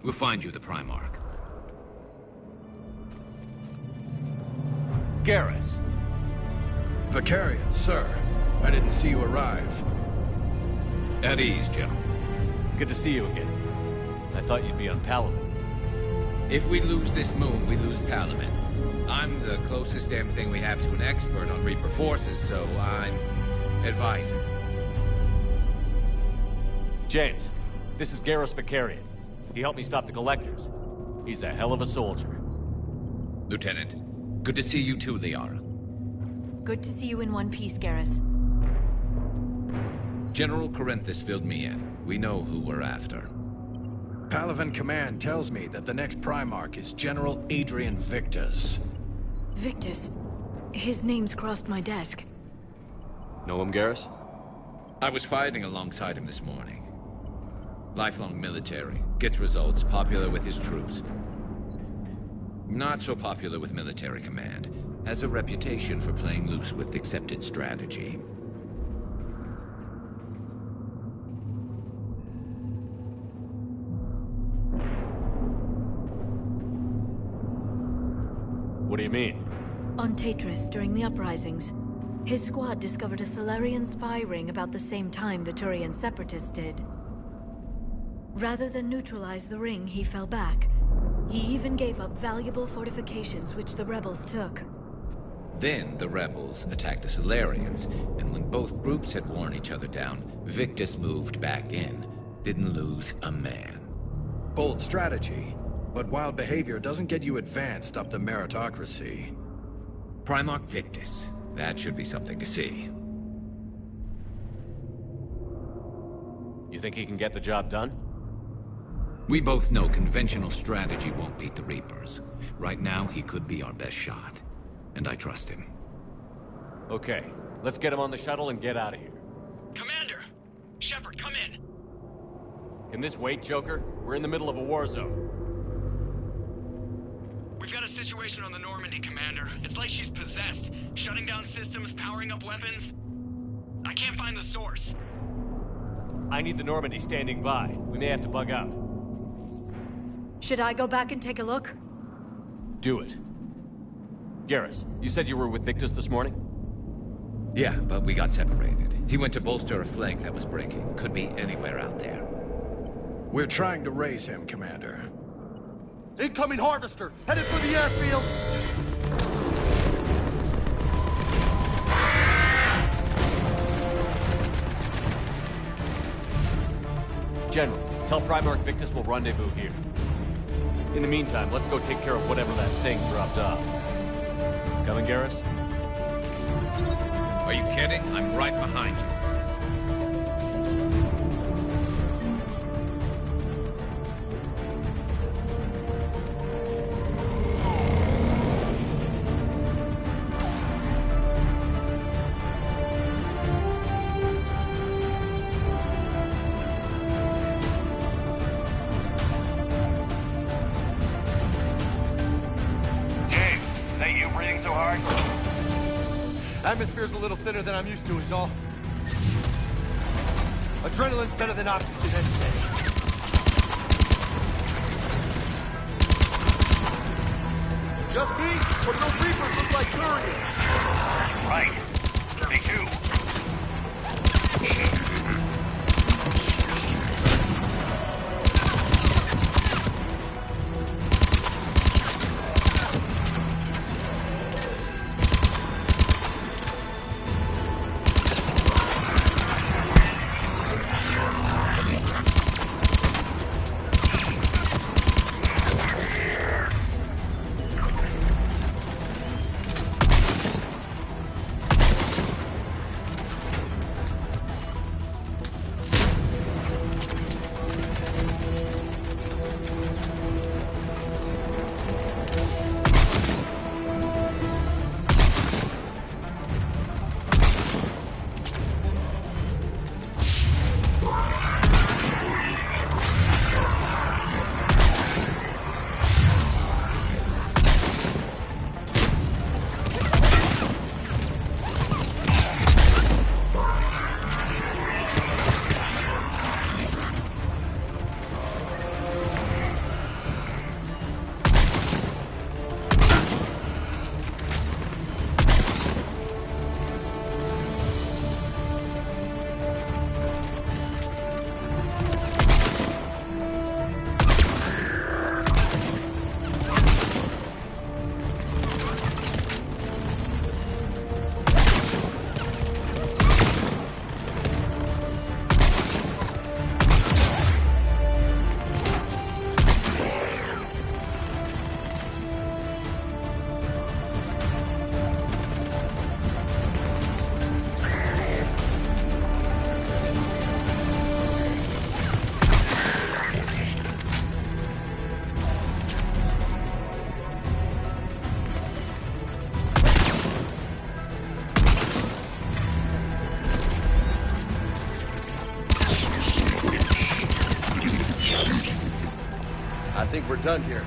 S20: We'll find you the Primarch.
S2: Garrus.
S18: Vakarian, sir. I didn't see you arrive.
S20: At ease, General.
S2: Good to see you again. I thought you'd be on Palaven.
S20: If we lose this moon, we lose Palaven. I'm the closest damn thing we have to an expert on Reaper forces, so I'm advising.
S2: James, this is Garrus Vakarian. He helped me stop the Collectors. He's a hell of a soldier.
S20: Lieutenant, good to see you too, Liara.
S7: Good to see you in one piece, Garrus.
S20: General Corinthus filled me in. We know who we're after.
S18: Palaven Command tells me that the next Primarch is General Adrian Victus.
S7: Victus? His name's crossed my desk.
S2: Know him, Garrus?
S20: I was fighting alongside him this morning. Lifelong military, gets results, popular with his troops. Not so popular with military command. Has a reputation for playing loose with accepted strategy.
S2: What do you mean?
S7: On Tatris, during the uprisings, his squad discovered a Salarian spy ring about the same time the Turian Separatists did. Rather than neutralize the ring, he fell back. He even gave up valuable fortifications which the rebels took.
S20: Then the rebels attacked the Salarians, and when both groups had worn each other down, Victus moved back in. Didn't lose a man.
S18: Bold strategy. But wild behavior doesn't get you advanced up the meritocracy.
S20: Primarch Victus. That should be something to see.
S2: You think he can get the job done?
S20: We both know conventional strategy won't beat the Reapers. Right now, he could be our best shot. And I trust him.
S2: Okay, let's get him on the shuttle and get out of here.
S18: Commander! Shepard, come in!
S2: Can this wait, Joker? We're in the middle of a war zone.
S21: We've got a situation on the Normandy, Commander. It's like she's possessed. Shutting down systems, powering up weapons. I can't find the source.
S2: I need the Normandy standing by. We may have to bug out.
S7: Should I go back and take a look?
S2: Do it. Garrus, you said you were with Victus this morning?
S20: Yeah, but we got separated. He went to bolster a flank that was breaking. Could be anywhere out there.
S18: We're trying to raise him, Commander.
S12: Incoming Harvester! Headed for the airfield!
S2: General, tell Primarch Victus we'll rendezvous here. In the meantime, let's go take care of whatever that thing dropped off. Coming, Garrus?
S20: Are you kidding? I'm right behind you.
S12: Atmosphere's a little thinner than I'm used to, is all. Adrenaline's better than oxygen any day. Just me? Or those Reapers look like Turians?
S15: Right. Me too.
S12: I think we're done here.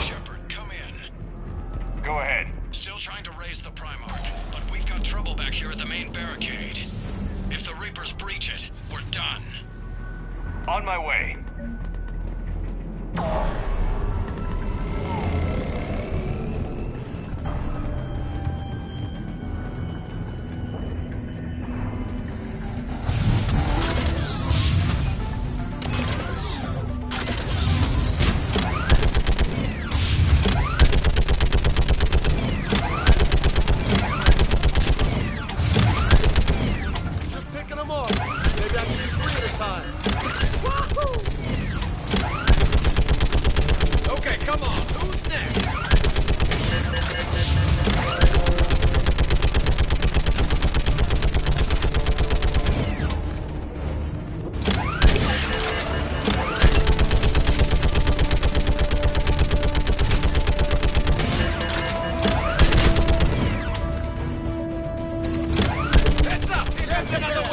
S16: Shepard, come in.
S15: Go ahead.
S16: Still trying to raise the Primarch, but we've got trouble back here at the main barricade. If the Reapers breach it, we're done.
S15: On my way.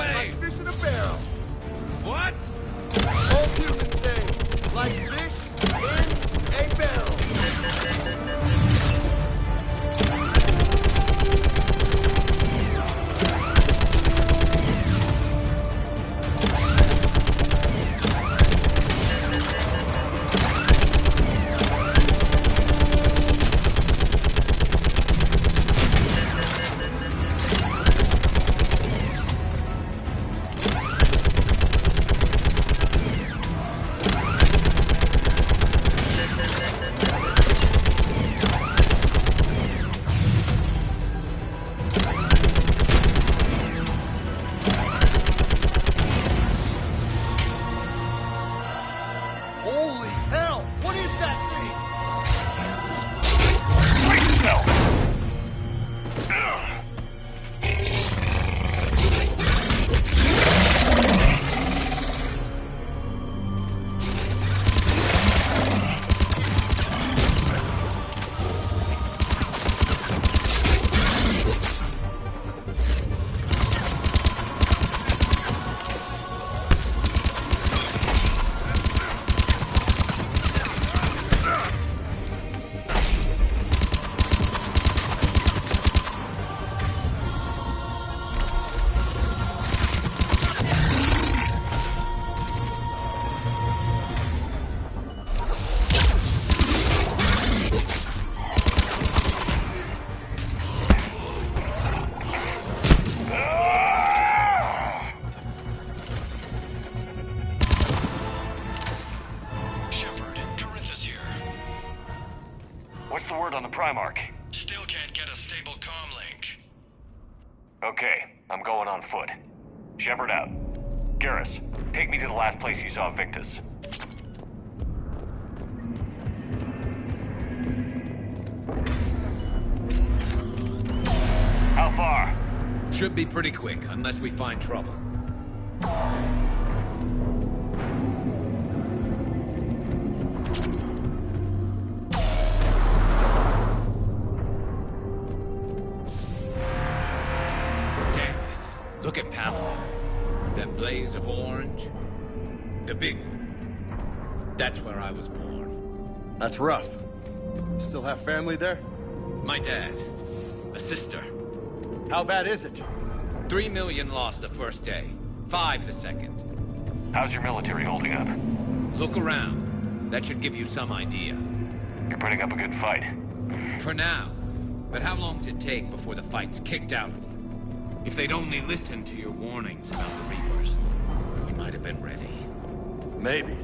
S12: Like fish in a barrel.
S14: What's the word on the Primarch?
S16: Still can't get a stable comm link.
S14: Okay, I'm going on foot. Shepard out. Garrus, take me to the last place you saw Victus. How far?
S20: Should be pretty quick, unless we find trouble. Damn it. Look at Palaven. That blaze of orange. The big one. That's where I was born.
S12: That's rough. Still have family there?
S20: My dad. A sister.
S12: How bad is it?
S20: 3 million lost the first day. 5 the second.
S14: How's your military holding up?
S20: Look around. That should give you some idea.
S14: You're putting up a good fight.
S20: For now. But how long does it take before the fight's kicked out of you? If they'd only listened to your warnings about the Reapers, we might have been ready.
S12: Maybe.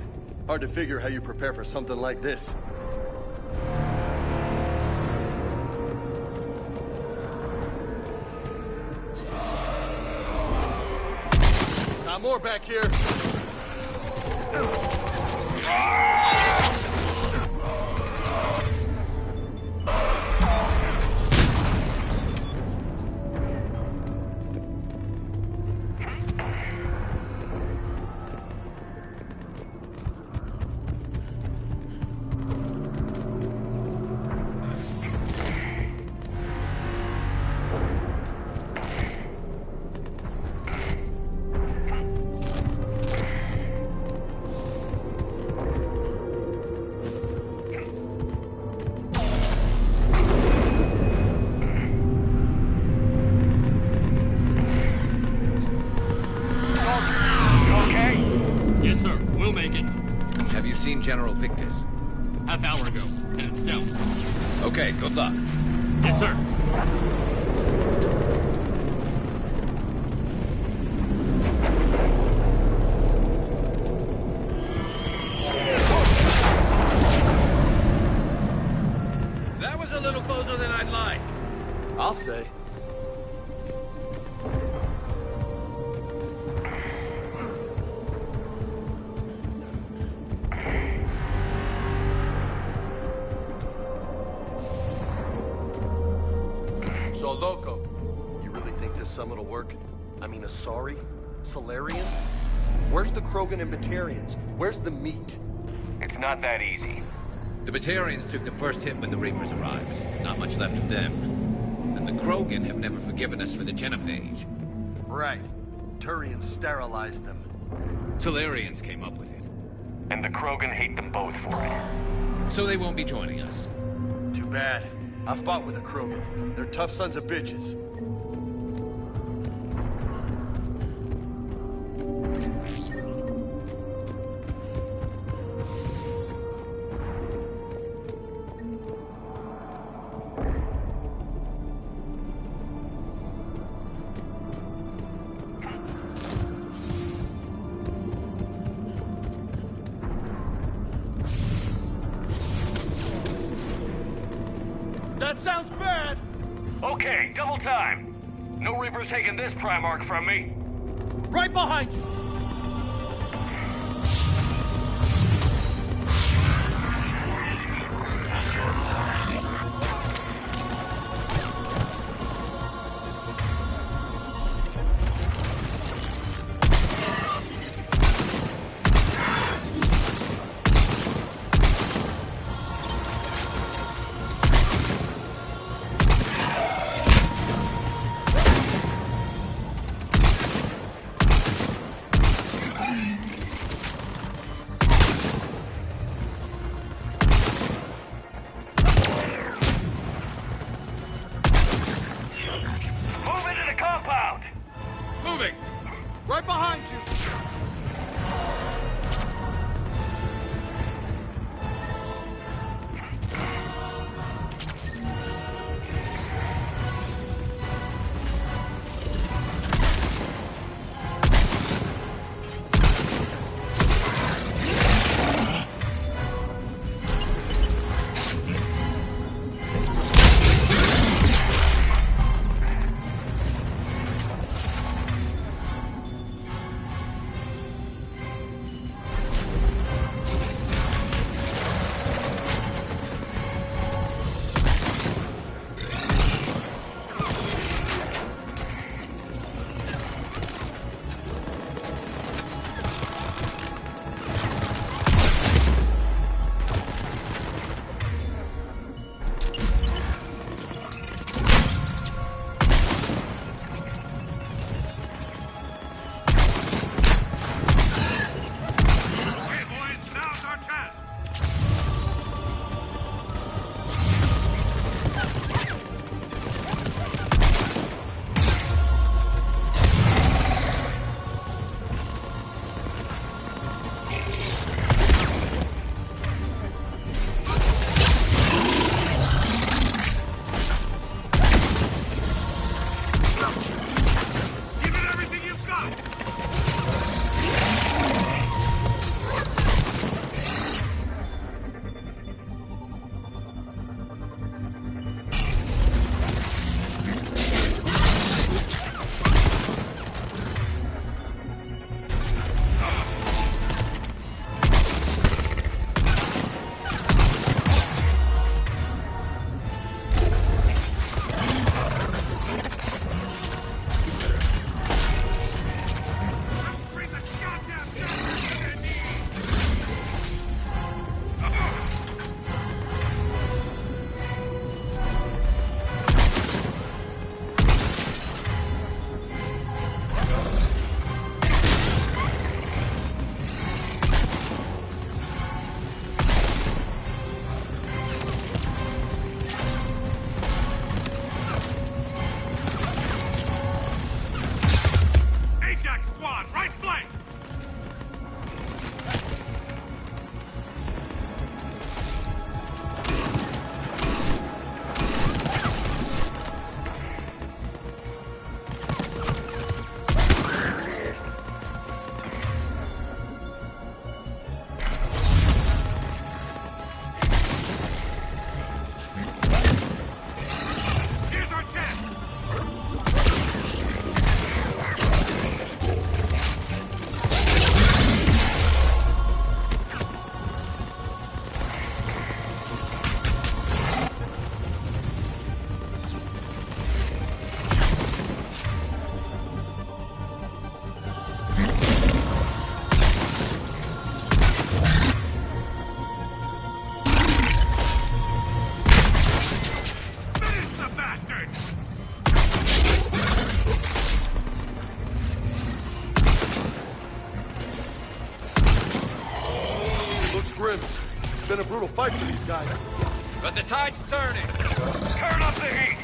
S12: Hard to figure how you prepare for something like this. Got more back here.
S20: General Victus.
S19: Half hour ago, headed south.
S20: Okay, good luck.
S19: Yes, sir.
S20: That was a little closer than I'd like.
S12: I'll say. So, Loco, you really think this summit will work? I mean, Asari? Salarian? Where's the Krogan and Batarians? Where's the meat?
S14: It's not that easy.
S20: The Batarians took the first hit when the Reapers arrived. Not much left of them. And the Krogan have never forgiven us for the Genophage.
S12: Right. Turians sterilized them.
S20: Salarians came up with it.
S14: And the Krogan hate them both for it.
S20: So they won't be joining us.
S12: Too bad. I fought with the Krogan. They're tough sons of bitches. That sounds bad!
S14: Okay, double time. No Reaper's taking this Primarch from me.
S12: Right behind you! Right behind you! been a brutal fight for these guys.
S20: But the tide's turning.
S15: Turn up the heat!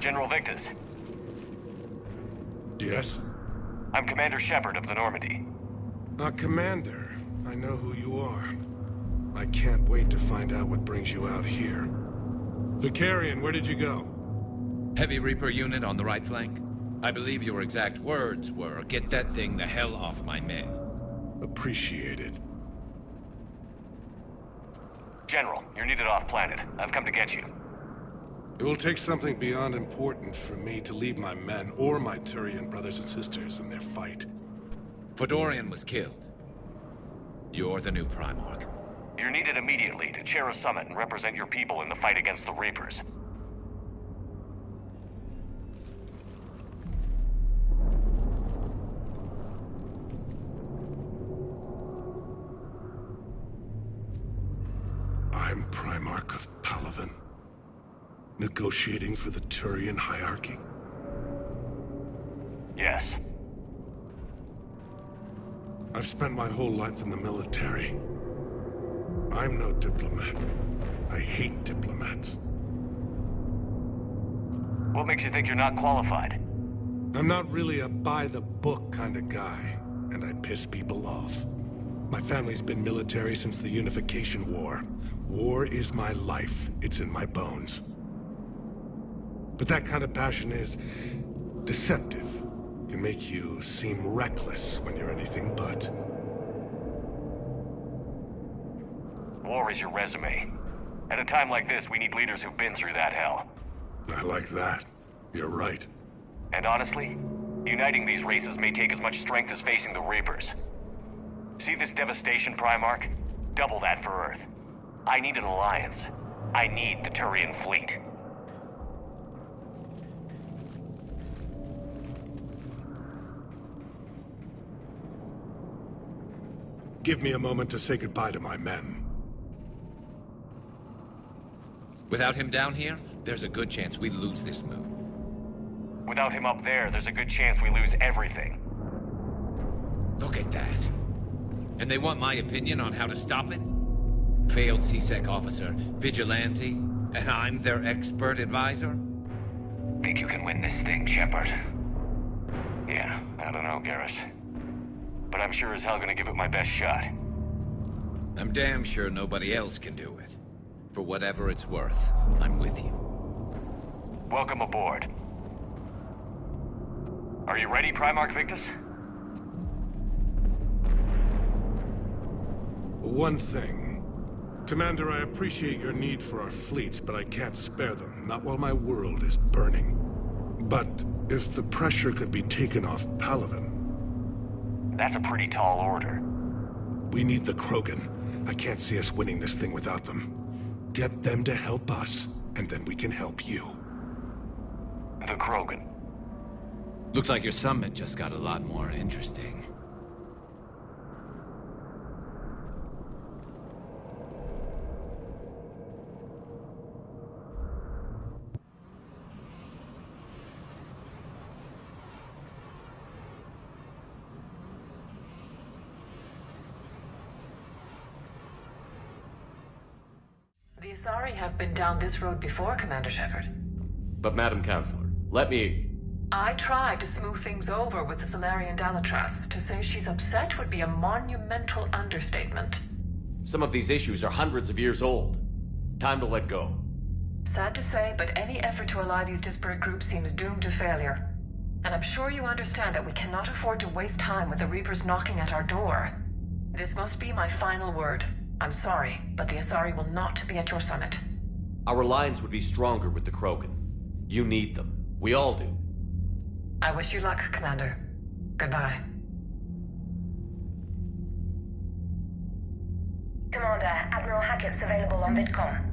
S14: General Victus.
S1: Yes?
S14: I'm Commander Shepard of the Normandy.
S1: Commander. I know who you are. I can't wait to find out what brings you out here. Vicarian, where did you go?
S20: Heavy Reaper unit on the right flank. I believe your exact words were, "Get that thing the hell off my men."
S1: Appreciated.
S14: General, you're needed off-planet. I've come to get you.
S1: It will take something beyond important for me to leave my men or my Turian brothers and sisters in their fight.
S20: Fedorian was killed. You're the new Primarch.
S14: You're needed immediately to chair a summit and represent your people in the fight against the Reapers.
S1: I'm Primarch of Palaven. Negotiating for the Turian hierarchy?
S14: Yes.
S1: I've spent my whole life in the military. I'm no diplomat. I hate diplomats.
S14: What makes you think you're not qualified?
S1: I'm not really a by-the-book kind of guy, and I piss people off. My family's been military since the Unification War. War is my life. It's in my bones. But that kind of passion is deceptive. Can make you seem reckless when you're anything but.
S14: War is your resume. At a time like this, we need leaders who've been through that hell.
S1: I like that. You're right.
S14: And honestly, uniting these races may take as much strength as facing the Reapers. See this devastation, Primarch? Double that for Earth. I need an alliance. I need the Turian fleet.
S1: Give me a moment to say goodbye to my men.
S20: Without him down here, there's a good chance we lose this move.
S14: Without him up there, there's a good chance we lose everything.
S20: Look at that. And they want my opinion on how to stop it? Failed CSEC officer, vigilante, and I'm their expert advisor?
S14: Think you can win this thing, Shepard? Yeah, I don't know, Garrus. But I'm sure as hell gonna give it my best shot.
S20: I'm damn sure nobody else can do it. For whatever it's worth, I'm with you.
S14: Welcome aboard. Are you ready, Primarch Victus?
S1: One thing. Commander, I appreciate your need for our fleets, but I can't spare them. Not while my world is burning. But if the pressure could be taken off Palaven...
S14: That's a pretty tall order.
S1: We need the Krogan. I can't see us winning this thing without them. Get them to help us, and then we can help you.
S14: The Krogan.
S20: Looks like your summit just got a lot more interesting.
S10: Asari have been down this road before, Commander Shepard.
S2: But Madam Counselor, let me...
S10: I tried to smooth things over with the Salarian Dalatras. To say she's upset would be a monumental understatement.
S2: Some of these issues are hundreds of years old. Time to let go.
S10: Sad to say, but any effort to ally these disparate groups seems doomed to failure. And I'm sure you understand that we cannot afford to waste time with the Reapers knocking at our door. This must be my final word. I'm sorry, but the Asari will not be at your summit.
S2: Our alliance would be stronger with the Krogan. You need them. We all do.
S10: I wish you luck, Commander. Goodbye.
S3: Commander, Admiral Hackett's available on VidCom.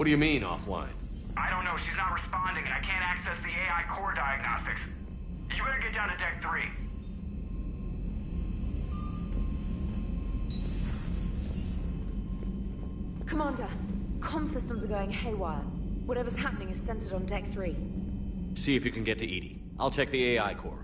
S2: What do you mean, offline?
S6: I don't know. She's not responding, and I can't access the AI core diagnostics. You better get down to Deck 3.
S17: Commander, comm systems are going haywire. Whatever's happening is centered on Deck 3.
S2: See if you can get to EDI. I'll check the AI core.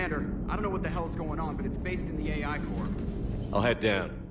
S4: Commander, I don't know what the hell's going on, but it's based in the AI core.
S2: I'll head down.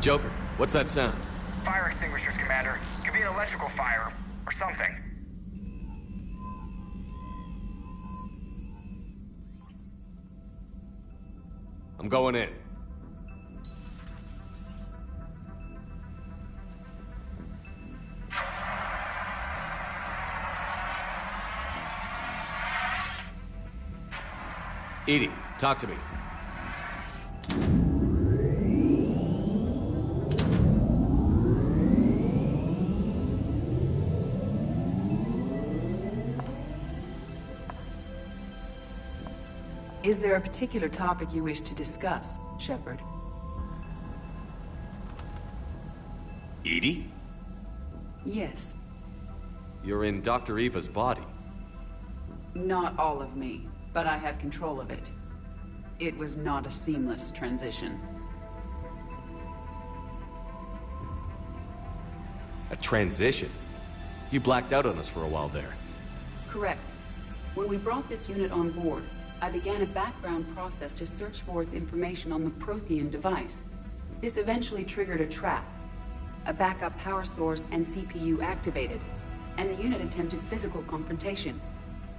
S2: Joker, what's that sound?
S6: Fire extinguishers, Commander. Could be an electrical fire, or something.
S2: I'm going in. EDI, talk to me.
S13: Is there a particular topic you wish to discuss, Shepard?
S2: EDI?
S13: Yes.
S2: You're in Dr. Eva's body.
S13: Not all of me, but I have control of it. It was not a seamless transition.
S2: A transition? You blacked out on us for a while there.
S13: Correct. When we brought this unit on board, I began a background process to search for its information on the Prothean device. This eventually triggered a trap. A backup power source and CPU activated, and the unit attempted physical confrontation.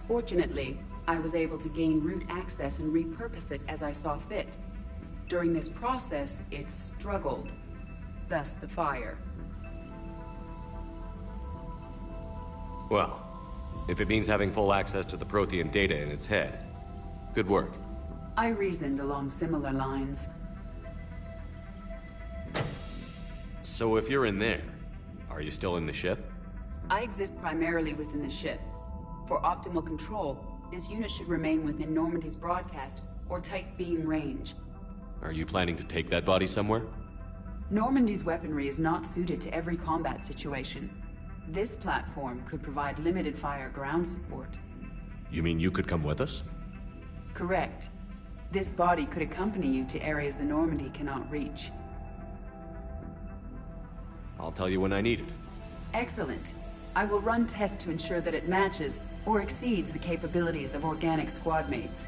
S13: Fortunately, I was able to gain root access and repurpose it as I saw fit. During this process, it struggled. Thus the fire.
S2: Well, if it means having full access to the Prothean data in its head, good work.
S13: I reasoned along similar lines.
S2: So if you're in there, are you still in the ship?
S13: I exist primarily within the ship. For optimal control, this unit should remain within Normandy's broadcast or tight beam range.
S2: Are you planning to take that body somewhere?
S13: Normandy's weaponry is not suited to every combat situation. This platform could provide limited fire ground support.
S2: You mean you could come with us?
S13: Correct. This body could accompany you to areas the Normandy cannot reach.
S2: I'll tell you when I need it.
S13: Excellent. I will run tests to ensure that it matches or exceeds the capabilities of organic squad mates.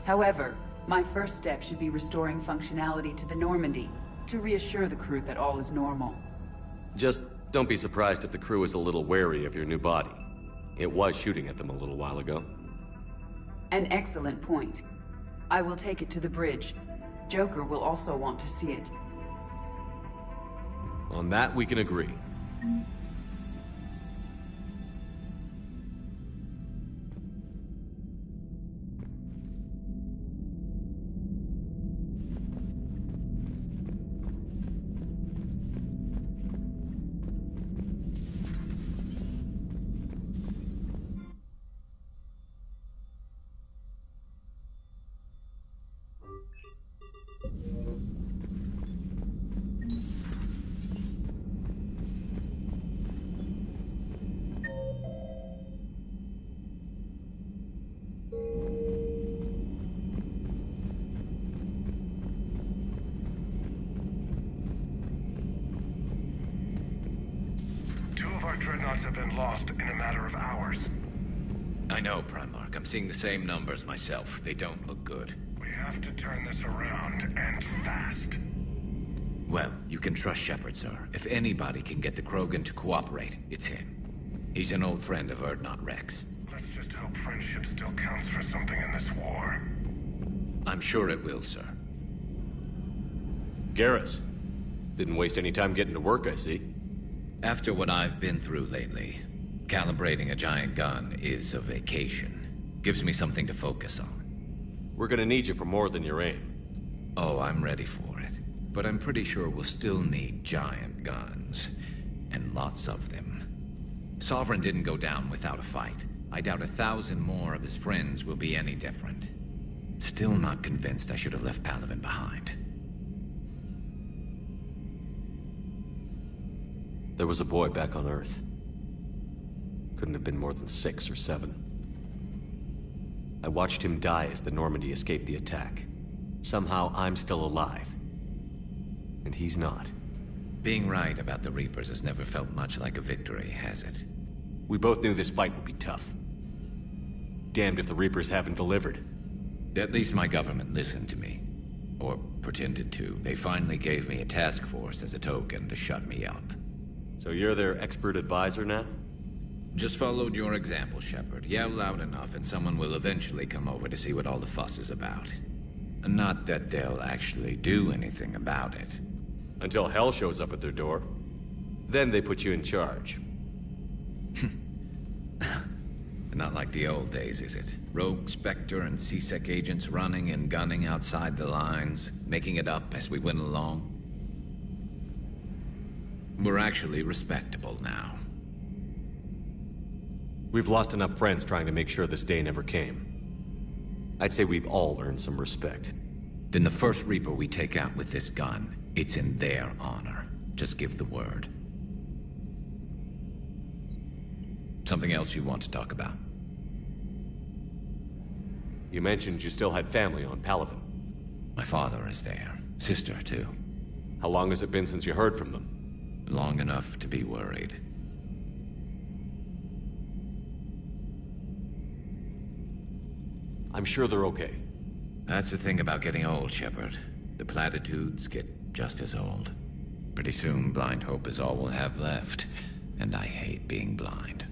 S13: However, my first step should be restoring functionality to the Normandy to reassure the crew that all is normal.
S2: Just don't be surprised if the crew is a little wary of your new body. It was shooting at them a little while ago.
S13: An excellent point. I will take it to the bridge. Joker will also want to see it.
S2: On that, we can agree.
S15: Dreadnoughts have been lost in a matter of hours.
S20: I know, Primarch. I'm seeing the same numbers myself. They don't look good.
S15: We have to turn this around, and fast.
S20: Well, you can trust Shepard, sir. If anybody can get the Krogan to cooperate, it's him. He's an old friend of Urdnot Rex.
S15: Let's just hope friendship still counts for something in this war.
S20: I'm sure it will, sir.
S2: Garrus. Didn't waste any time getting to work, I see.
S20: After what I've been through lately, calibrating a giant gun is a vacation. Gives me something to focus on.
S2: We're gonna need you for more than your aim.
S20: Oh, I'm ready for it. But I'm pretty sure we'll still need giant guns. And lots of them. Sovereign didn't go down without a fight. I doubt 1,000 more of his friends will be any different. Still not convinced I should have left Palaven behind.
S2: There was a boy back on Earth. Couldn't have been more than 6 or 7. I watched him die as the Normandy escaped the attack. Somehow I'm still alive. And he's not.
S20: Being right about the Reapers has never felt much like a victory, has it?
S2: We both knew this fight would be tough. Damned if the Reapers haven't delivered.
S20: At least my government listened to me. Or pretended to. They finally gave me a task force as a token to shut me up.
S2: So you're their expert advisor now?
S20: Just followed your example, Shepard. Yell loud enough and someone will eventually come over to see what all the fuss is about. Not that they'll actually do anything about it.
S2: Until hell shows up at their door. Then they put you in charge.
S20: Not like the old days, is it? Rogue Spectre and C-Sec agents running and gunning outside the lines, making it up as we went along. We're actually respectable now.
S2: We've lost enough friends trying to make sure this day never came. I'd say we've all earned some respect.
S20: Then the first Reaper we take out with this gun, it's in their honor. Just give the word. Something else you want to talk about?
S2: You mentioned you still had family on Palaven.
S20: My father is there. Sister, too.
S2: How long has it been since you heard from them?
S20: Long enough to be worried.
S2: I'm sure they're okay.
S20: That's the thing about getting old, Shepard. The platitudes get just as old. Pretty soon, blind hope is all we'll have left. And I hate being blind.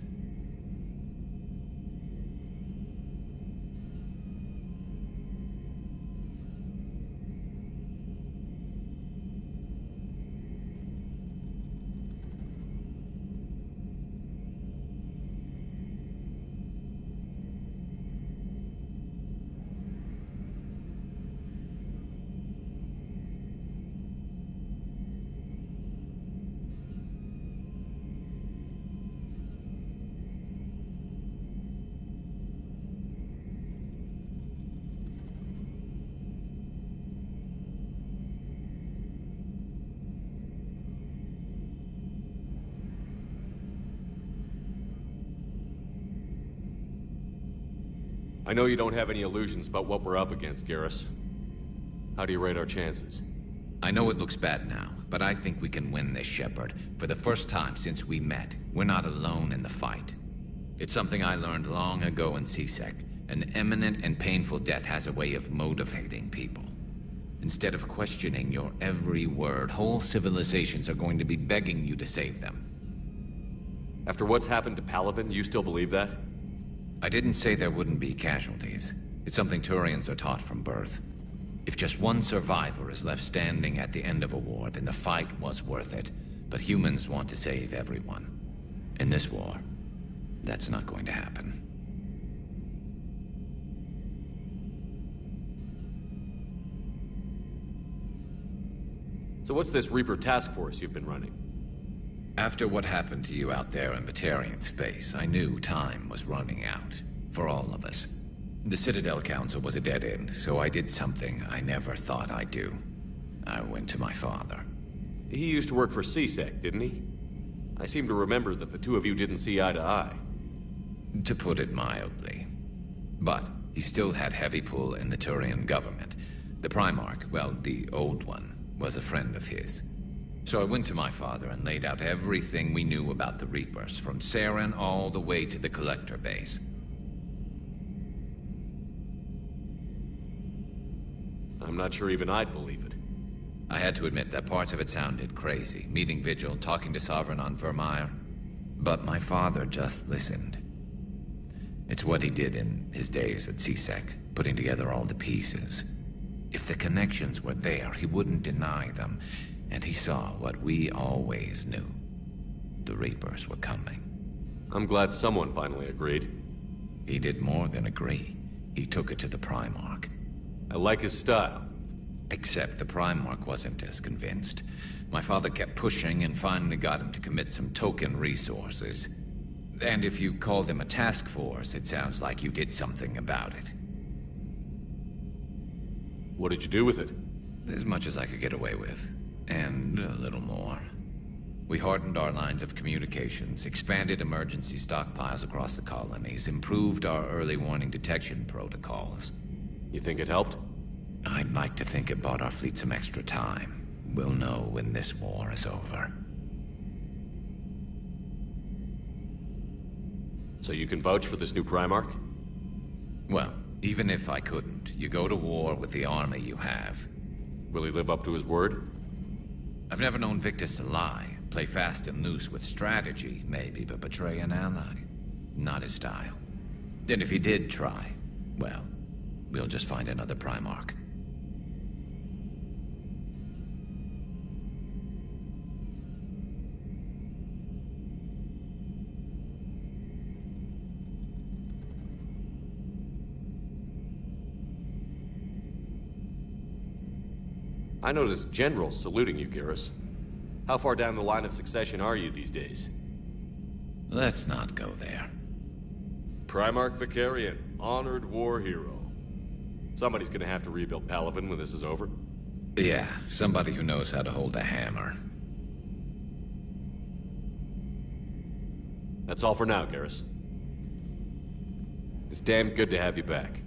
S2: I know you don't have any illusions about what we're up against, Garrus. How do you rate our chances?
S20: I know it looks bad now, but I think we can win this, Shepard. For the first time since we met, we're not alone in the fight. It's something I learned long ago in C-Sec. An imminent and painful death has a way of motivating people. Instead of questioning your every word, whole civilizations are going to be begging you to save them.
S2: After what's happened to Palaven, you still believe that?
S20: I didn't say there wouldn't be casualties. It's something Turians are taught from birth. If just one survivor is left standing at the end of a war, then the fight was worth it. But humans want to save everyone. In this war, that's not going to happen.
S2: So what's this Reaper task force you've been running?
S20: After what happened to you out there in Batarian space, I knew time was running out. For all of us. The Citadel Council was a dead end, so I did something I never thought I'd do. I went to my father.
S2: He used to work for C-Sec, didn't he? I seem to remember that the two of you didn't see eye to eye.
S20: To put it mildly. But he still had heavy pull in the Turian government. The Primarch, well, the old one, was a friend of his. So I went to my father and laid out everything we knew about the Reapers, from Saren all the way to the Collector base.
S2: I'm not sure even I'd believe it.
S20: I had to admit that parts of it sounded crazy, meeting Vigil, talking to Sovereign on Vermeer. But my father just listened. It's what he did in his days at C-Sec, putting together all the pieces. If the connections were there, he wouldn't deny them. And he saw what we always knew. The Reapers were coming.
S2: I'm glad someone finally agreed.
S20: He did more than agree. He took it to the Primarch.
S2: I like his style.
S20: Except the Primarch wasn't as convinced. My father kept pushing and finally got him to commit some token resources. And if you call them a task force, it sounds like you did something about it.
S2: What did you do with it?
S20: As much as I could get away with. And a little more. We hardened our lines of communications, expanded emergency stockpiles across the colonies, improved our early warning detection protocols.
S2: You think it helped?
S20: I'd like to think it bought our fleet some extra time. We'll know when this war is over.
S2: So you can vouch for this new Primarch?
S20: Well, even if I couldn't, you go to war with the army you have.
S2: Will he live up to his word?
S20: I've never known Victus to lie. Play fast and loose with strategy, maybe, but betray an ally. Not his style. And if he did try, well, we'll just find another Primarch.
S2: I noticed generals saluting you, Garrus. How far down the line of succession are you these days?
S20: Let's not go there.
S2: Primarch Vicarian, honored war hero. Somebody's gonna have to rebuild Palaven when this is over.
S20: Yeah, somebody who knows how to hold a hammer.
S2: That's all for now, Garrus. It's damn good to have you back.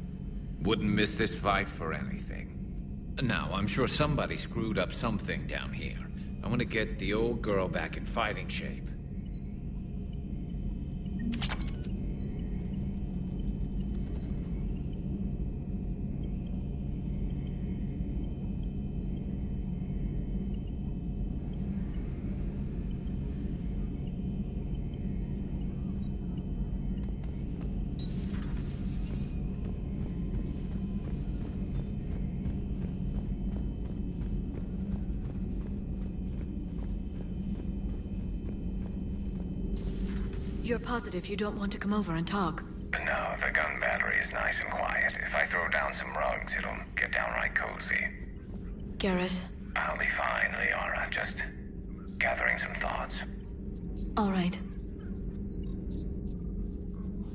S20: Wouldn't miss this fight for anything. Now, I'm sure somebody screwed up something down here. I want to get the old girl back in fighting shape.
S7: You're positive you don't want to come over and talk?
S15: No, the gun battery is nice and quiet. If I throw down some rugs, it'll get downright cozy.
S7: Garrus?
S15: I'll be fine, Liara. Just gathering some thoughts.
S7: All right.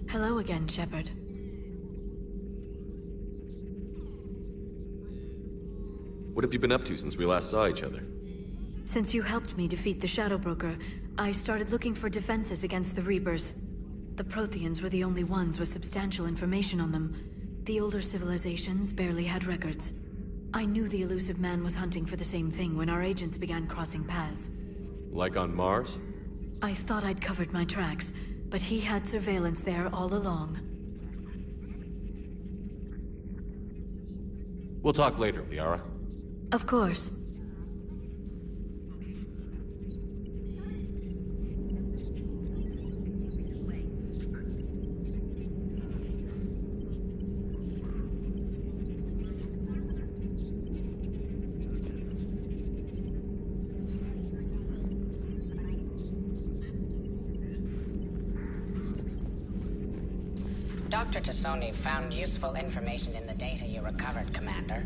S7: Hello again, Shepard.
S2: What have you been up to since we last saw each other?
S7: Since you helped me defeat the Shadow Broker, I started looking for defenses against the Reapers. The Protheans were the only ones with substantial information on them. The older civilizations barely had records. I knew the elusive man was hunting for the same thing when our agents began crossing paths.
S2: Like on Mars?
S7: I thought I'd covered my tracks, but he had surveillance there all along.
S2: We'll talk later, Liara.
S7: Of course.
S5: Dr. T'Soni found useful information in the data you recovered, Commander.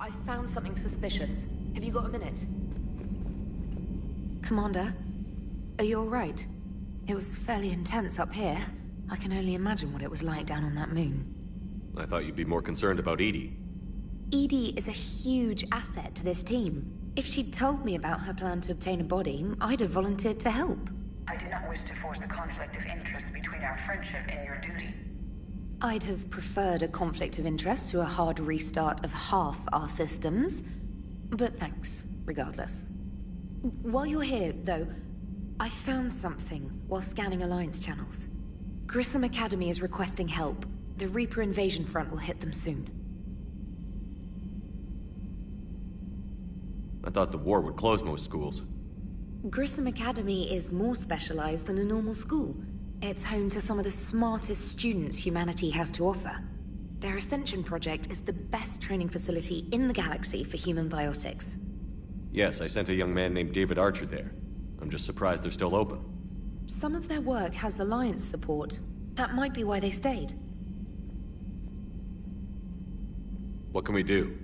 S8: I found something suspicious. Have you got a minute?
S22: Commander, are you alright? It was fairly intense up here. I can only imagine what it was like down on that moon.
S2: I thought you'd be more concerned about EDI.
S22: EDI is a huge asset to this team. If she'd told me about her plan to obtain a body, I'd have volunteered to help.
S3: I do not wish to force a conflict of interest between our friendship and your duty.
S22: I'd have preferred a conflict of interest to a hard restart of half our systems. But thanks, regardless. While you're here, though, I found something while scanning Alliance channels. Grissom Academy is requesting help. The Reaper invasion front will hit them soon.
S2: I thought the war would close most schools.
S22: Grissom Academy is more specialized than a normal school. It's home to some of the smartest students humanity has to offer. Their Ascension project is the best training facility in the galaxy for human biotics.
S2: Yes, I sent a young man named David Archer there. I'm just surprised they're still open.
S22: Some of their work has Alliance support. That might be why they stayed.
S2: What can we do?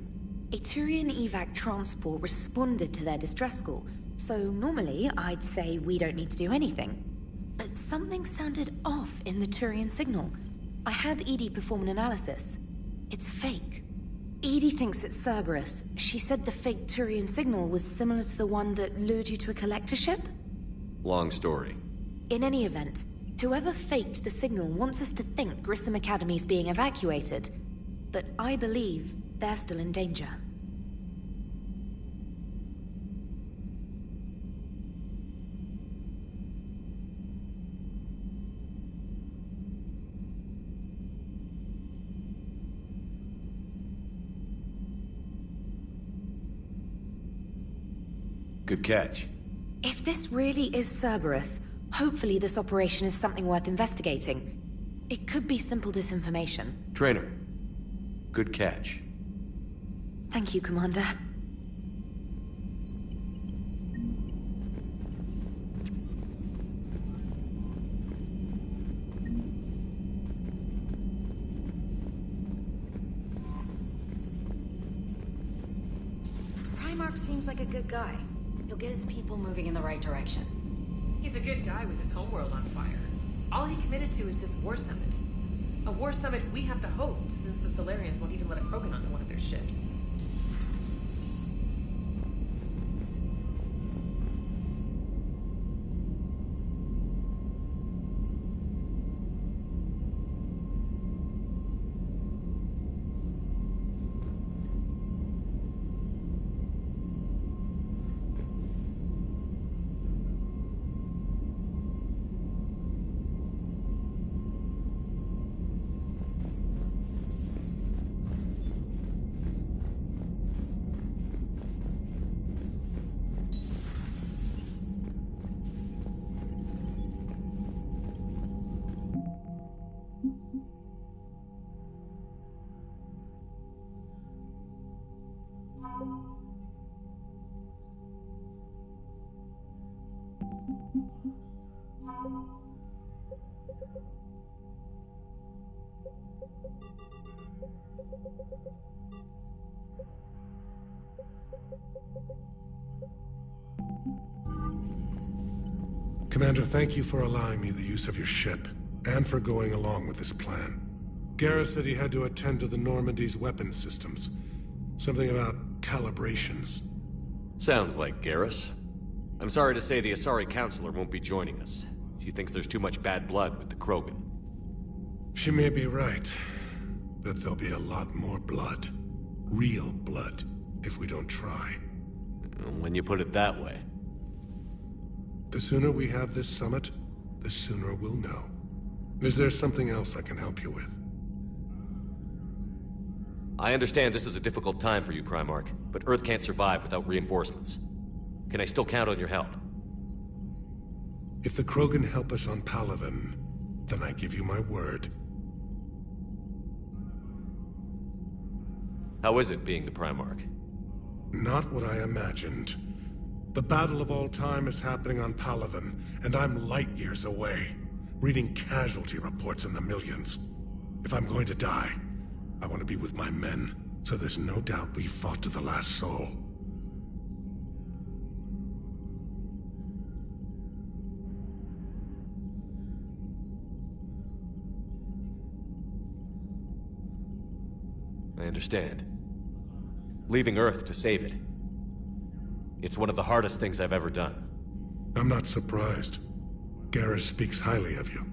S22: A Turian evac transport responded to their distress call, so normally I'd say we don't need to do anything. But something sounded off in the Turian signal. I had EDI perform an analysis. It's fake. EDI thinks it's Cerberus. She said the fake Turian signal was similar to the one that lured you to a collector ship?
S2: Long story.
S22: In any event, whoever faked the signal wants us to think Grissom Academy's being evacuated. But I believe they're still in danger.
S2: Good catch.
S22: If this really is Cerberus, hopefully this operation is something worth investigating. It could be simple disinformation.
S2: Trainer, good catch.
S22: Thank you, Commander.
S8: Primarch seems like a good guy. He'll get his people moving in the right direction.
S17: He's a good guy with his homeworld on fire. All he committed to is this war summit. A war summit we have to host, since the Solarians won't even let a Krogan onto one of their ships.
S1: Commander, thank you for allowing me the use of your ship, and for going along with this plan. Garrus said he had to attend to the Normandy's weapons systems. Something about calibrations.
S2: Sounds like Garrus. I'm sorry to say the Asari Counselor won't be joining us. She thinks there's too much bad blood with the Krogan.
S1: She may be right, but there'll be a lot more blood. Real blood, if we don't try.
S2: When you put it that way.
S1: The sooner we have this summit, the sooner we'll know. Is there something else I can help you with?
S2: I understand this is a difficult time for you, Primarch, but Earth can't survive without reinforcements. Can I still count on your help?
S1: If the Krogan help us on Palaven, then I give you my word.
S2: How is it being the Primarch?
S1: Not what I imagined. The battle of all time is happening on Palaven, and I'm light years away, reading casualty reports in the millions. If I'm going to die, I want to be with my men, So there's no doubt we fought to the last soul.
S2: I understand. Leaving Earth to save it. It's one of the hardest things I've ever done.
S1: I'm not surprised. Garrus speaks highly of you.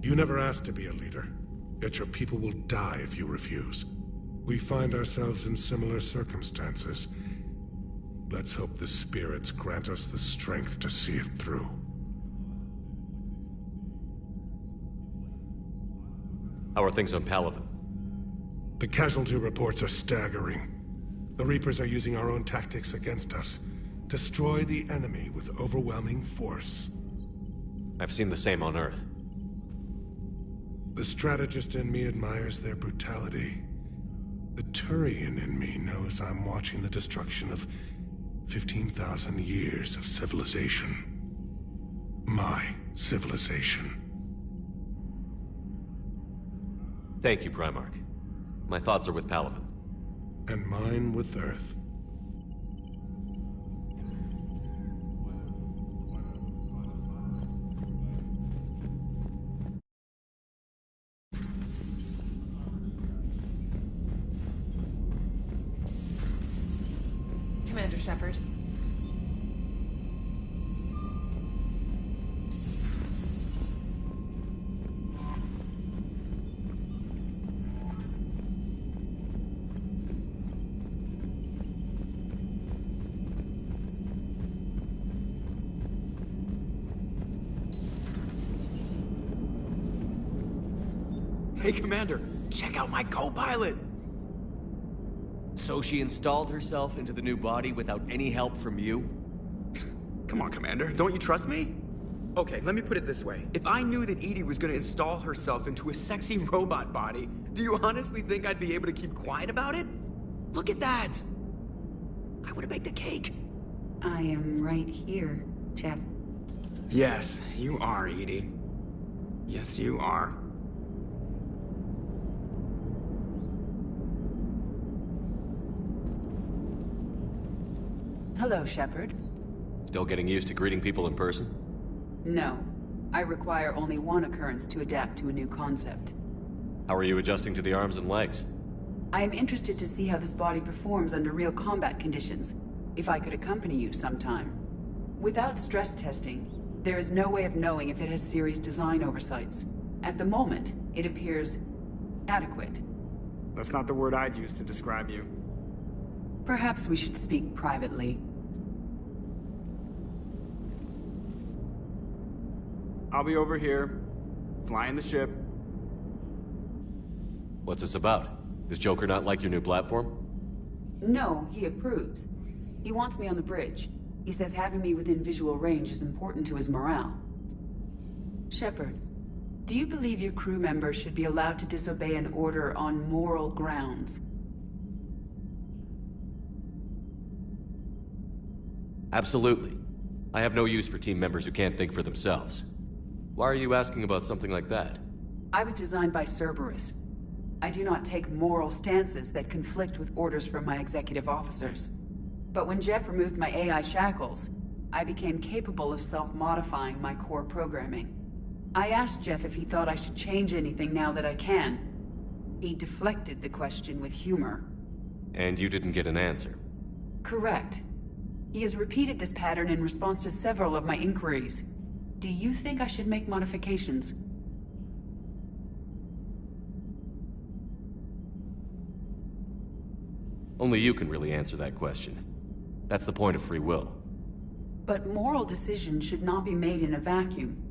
S1: You never asked to be a leader, yet your people will die if you refuse. We find ourselves in similar circumstances. Let's hope the spirits grant us the strength to see it through.
S2: How are things on Palaven?
S1: The casualty reports are staggering. The Reapers are using our own tactics against us. Destroy the enemy with overwhelming force.
S2: I've seen the same on Earth.
S1: The strategist in me admires their brutality. The Turian in me knows I'm watching the destruction of 15,000 years of civilization. My civilization.
S2: Thank you, Primarch. My thoughts are with Palaven.
S1: And mine with Earth.
S17: Commander Shepard.
S4: Hey, Commander, check out my co-pilot!
S2: So she installed herself into the new body without any help from you?
S4: Come on, Commander, don't you trust me? Okay, let me put it this way. If I knew that EDI was gonna install herself into a sexy robot body, do you honestly think I'd be able to keep quiet about it? Look at that! I would've baked a cake.
S13: I am right here, Jeff.
S4: Yes, you are, EDI. Yes, you are.
S13: Hello, Shepard.
S2: Still getting used to greeting people in person?
S13: No. I require only one occurrence to adapt to a new concept.
S2: How are you adjusting to the arms and legs?
S13: I am interested to see how this body performs under real combat conditions, if I could accompany you sometime. Without stress testing, there is no way of knowing if it has serious design oversights. At the moment, it appears adequate.
S4: That's not the word I'd use to describe you.
S13: Perhaps we should speak privately.
S4: I'll be over here, flying the ship.
S2: What's this about? Does Joker not like your new platform?
S13: No, he approves. He wants me on the bridge. He says having me within visual range is important to his morale. Shepard, do you believe your crew members should be allowed to disobey an order on moral grounds?
S2: Absolutely. I have no use for team members who can't think for themselves. Why are you asking about something like that?
S13: I was designed by Cerberus. I do not take moral stances that conflict with orders from my executive officers. But when Jeff removed my AI shackles, I became capable of self-modifying my core programming. I asked Jeff if he thought I should change anything now that I can. He deflected the question with humor.
S2: And you didn't get an answer?
S13: Correct. He has repeated this pattern in response to several of my inquiries. Do you think I should make modifications?
S2: Only you can really answer that question. That's the point of free will.
S13: But moral decisions should not be made in a vacuum.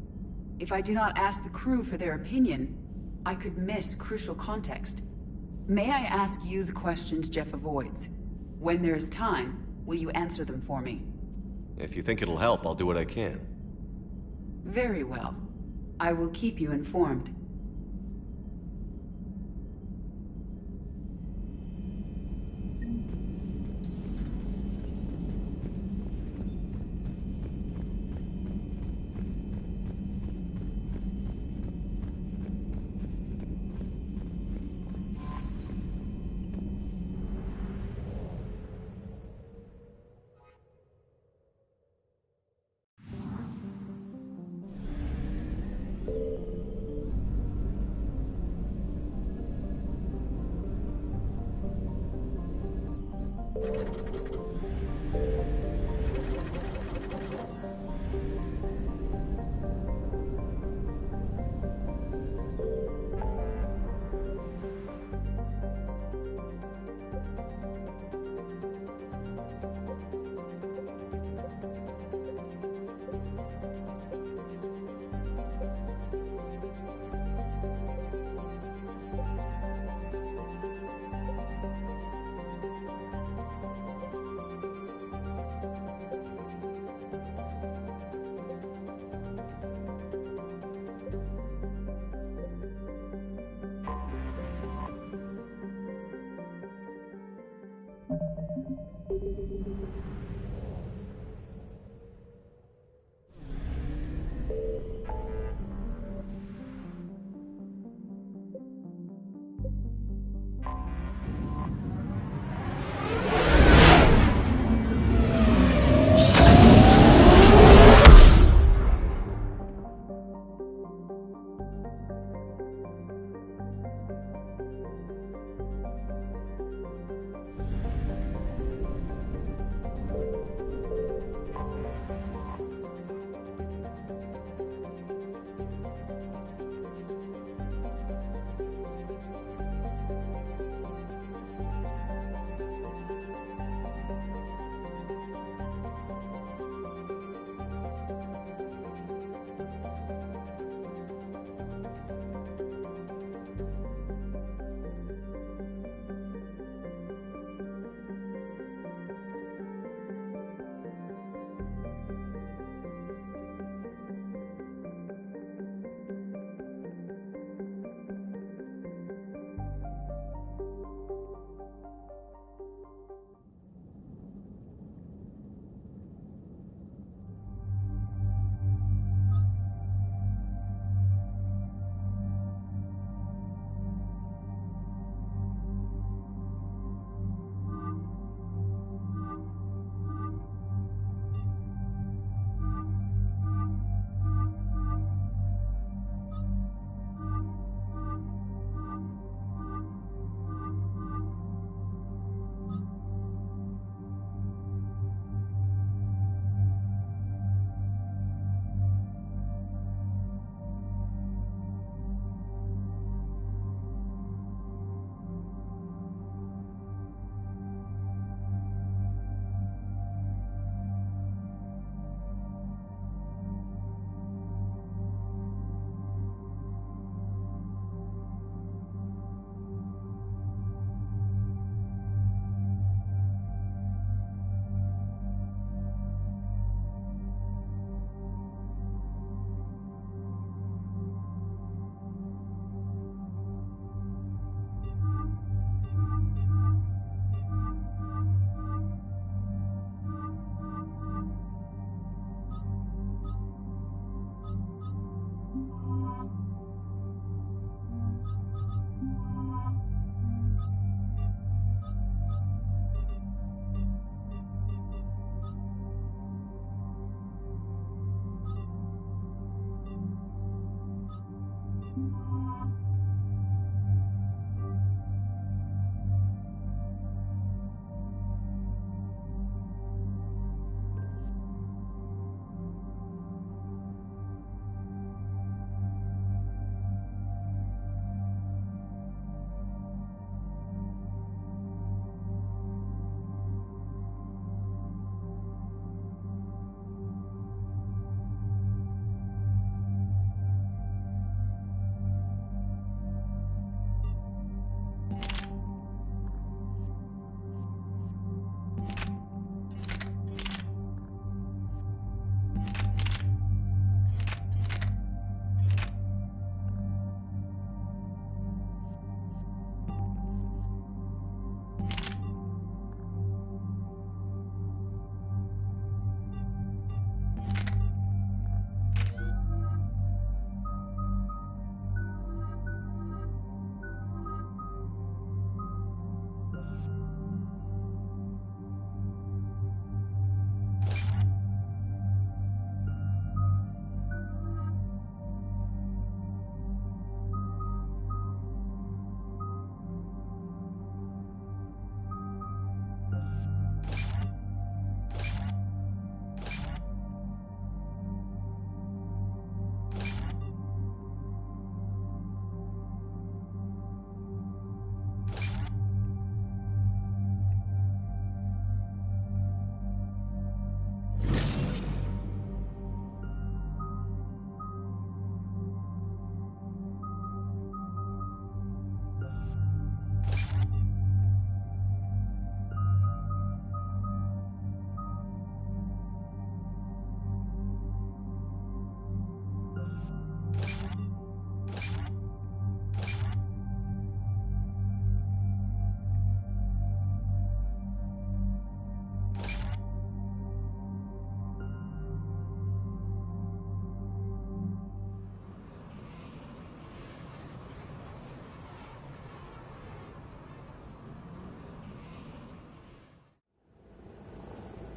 S13: If I do not ask the crew for their opinion, I could miss crucial context. May I ask you the questions Jeff avoids? When there is time, will you answer them for me?
S2: If you think it'll help, I'll do what I can.
S13: Very well. I will keep you informed.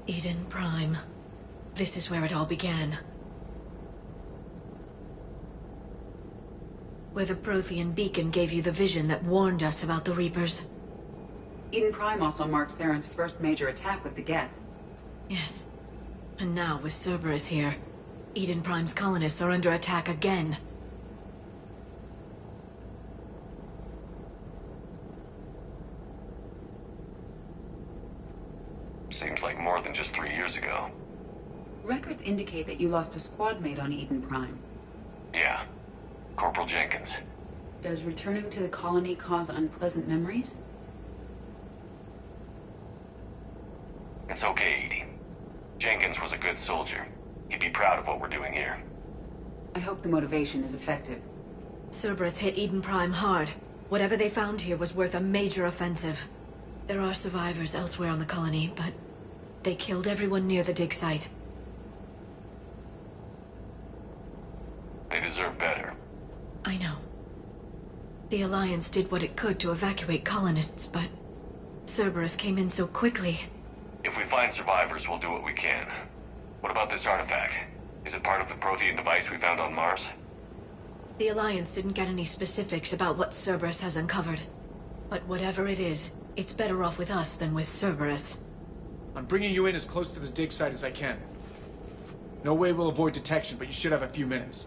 S7: Eden Prime. This is where it all began. Where the Prothean beacon gave you the vision that warned us about the Reapers.
S13: Eden Prime also marked Saren's first major attack with the Geth.
S7: Yes. And now, with Cerberus here, Eden Prime's colonists are under attack again.
S14: Seems like more than just 3 years ago.
S13: Records indicate that you lost a squad mate on Eden Prime.
S14: Yeah. Corporal Jenkins.
S13: Does returning to the colony cause unpleasant memories?
S14: It's okay, Edie. Jenkins was a good soldier. He'd be proud of what we're doing here.
S13: I hope the motivation is effective.
S7: Cerberus hit Eden Prime hard. Whatever they found here was worth a major offensive. There are survivors elsewhere on the colony, but they killed everyone near the dig site.
S14: They deserve better.
S7: I know. The Alliance did what it could to evacuate colonists, but Cerberus came in so quickly.
S14: If we find survivors, we'll do what we can. What about this artifact? Is it part of the Prothean device we found on Mars?
S7: The Alliance didn't get any specifics about what Cerberus has uncovered. But whatever it is, it's better off with us than with Cerberus.
S9: I'm bringing you in as close to the dig site as I can. No way we'll avoid detection, but you should have a few minutes.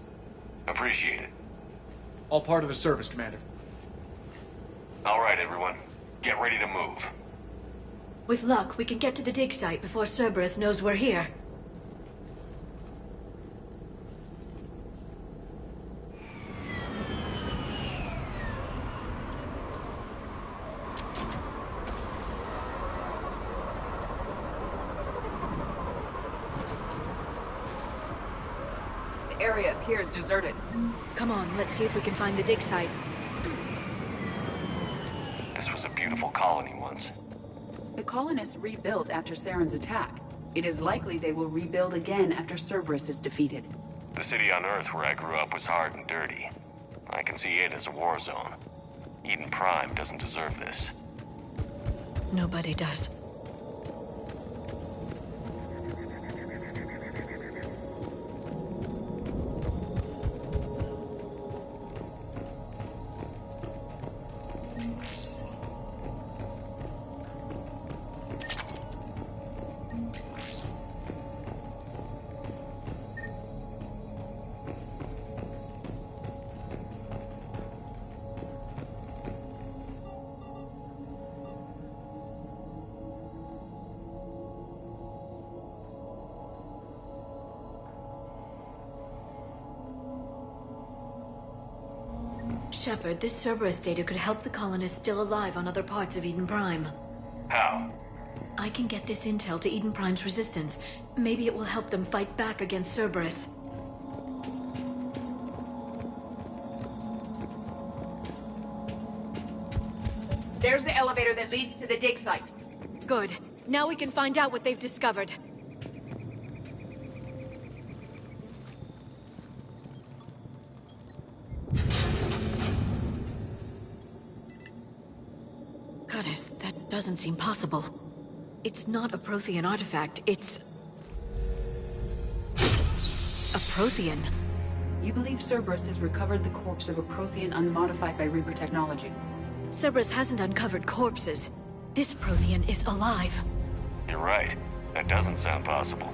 S14: Appreciate it.
S9: All part of the service, Commander.
S14: All right, everyone. Get ready to move.
S7: With luck, we can get to the dig site before Cerberus knows we're here.
S13: The area appears deserted.
S7: Come on, let's see if we can find the dig site.
S14: This was a beautiful colony once.
S13: The colonists rebuilt after Saren's attack. It is likely they will rebuild again after Cerberus is defeated.
S14: The city on Earth where I grew up was hard and dirty. I can see it as a war zone. Eden Prime doesn't deserve this.
S7: Nobody does. Shepard, this Cerberus data could help the colonists still alive on other parts of Eden Prime.
S14: How?
S7: I can get this intel to Eden Prime's resistance. Maybe it will help them fight back against Cerberus.
S13: There's the elevator that leads to the dig site.
S7: Good. Now we can find out what they've discovered. Curtis, that doesn't seem possible. It's not a Prothean artifact, it's... a Prothean.
S13: You believe Cerberus has recovered the corpse of a Prothean unmodified by Reaper technology?
S7: Cerberus hasn't uncovered corpses. This Prothean is alive.
S14: You're right. That doesn't sound possible.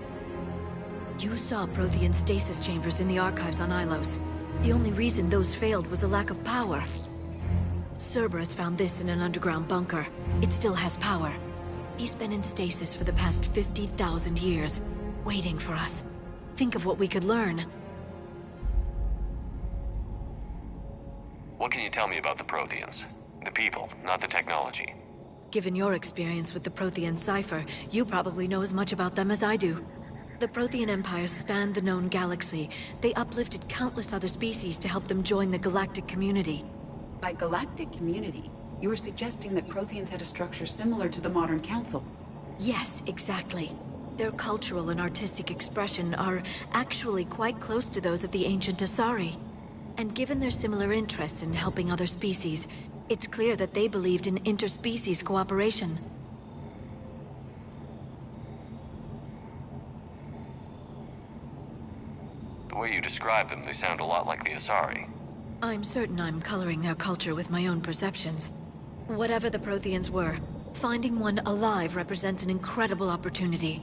S7: You saw Prothean stasis chambers in the archives on Ilos. The only reason those failed was a lack of power. Cerberus found this in an underground bunker. It still has power. He's been in stasis for the past 50,000 years, waiting for us. Think of what we could learn.
S14: What can you tell me about the Protheans? The people, not the technology.
S7: Given your experience with the Prothean cipher, you probably know as much about them as I do. The Prothean Empire spanned the known galaxy. They uplifted countless other species to help them join the galactic community.
S13: By galactic community, you are suggesting that Protheans had a structure similar to the modern council.
S7: Yes, exactly. Their cultural and artistic expression are actually quite close to those of the ancient Asari. And given their similar interests in helping other species, it's clear that they believed in interspecies cooperation.
S14: The way you describe them, they sound a lot like the Asari.
S7: I'm certain I'm coloring their culture with my own perceptions. Whatever the Protheans were, finding one alive represents an incredible opportunity.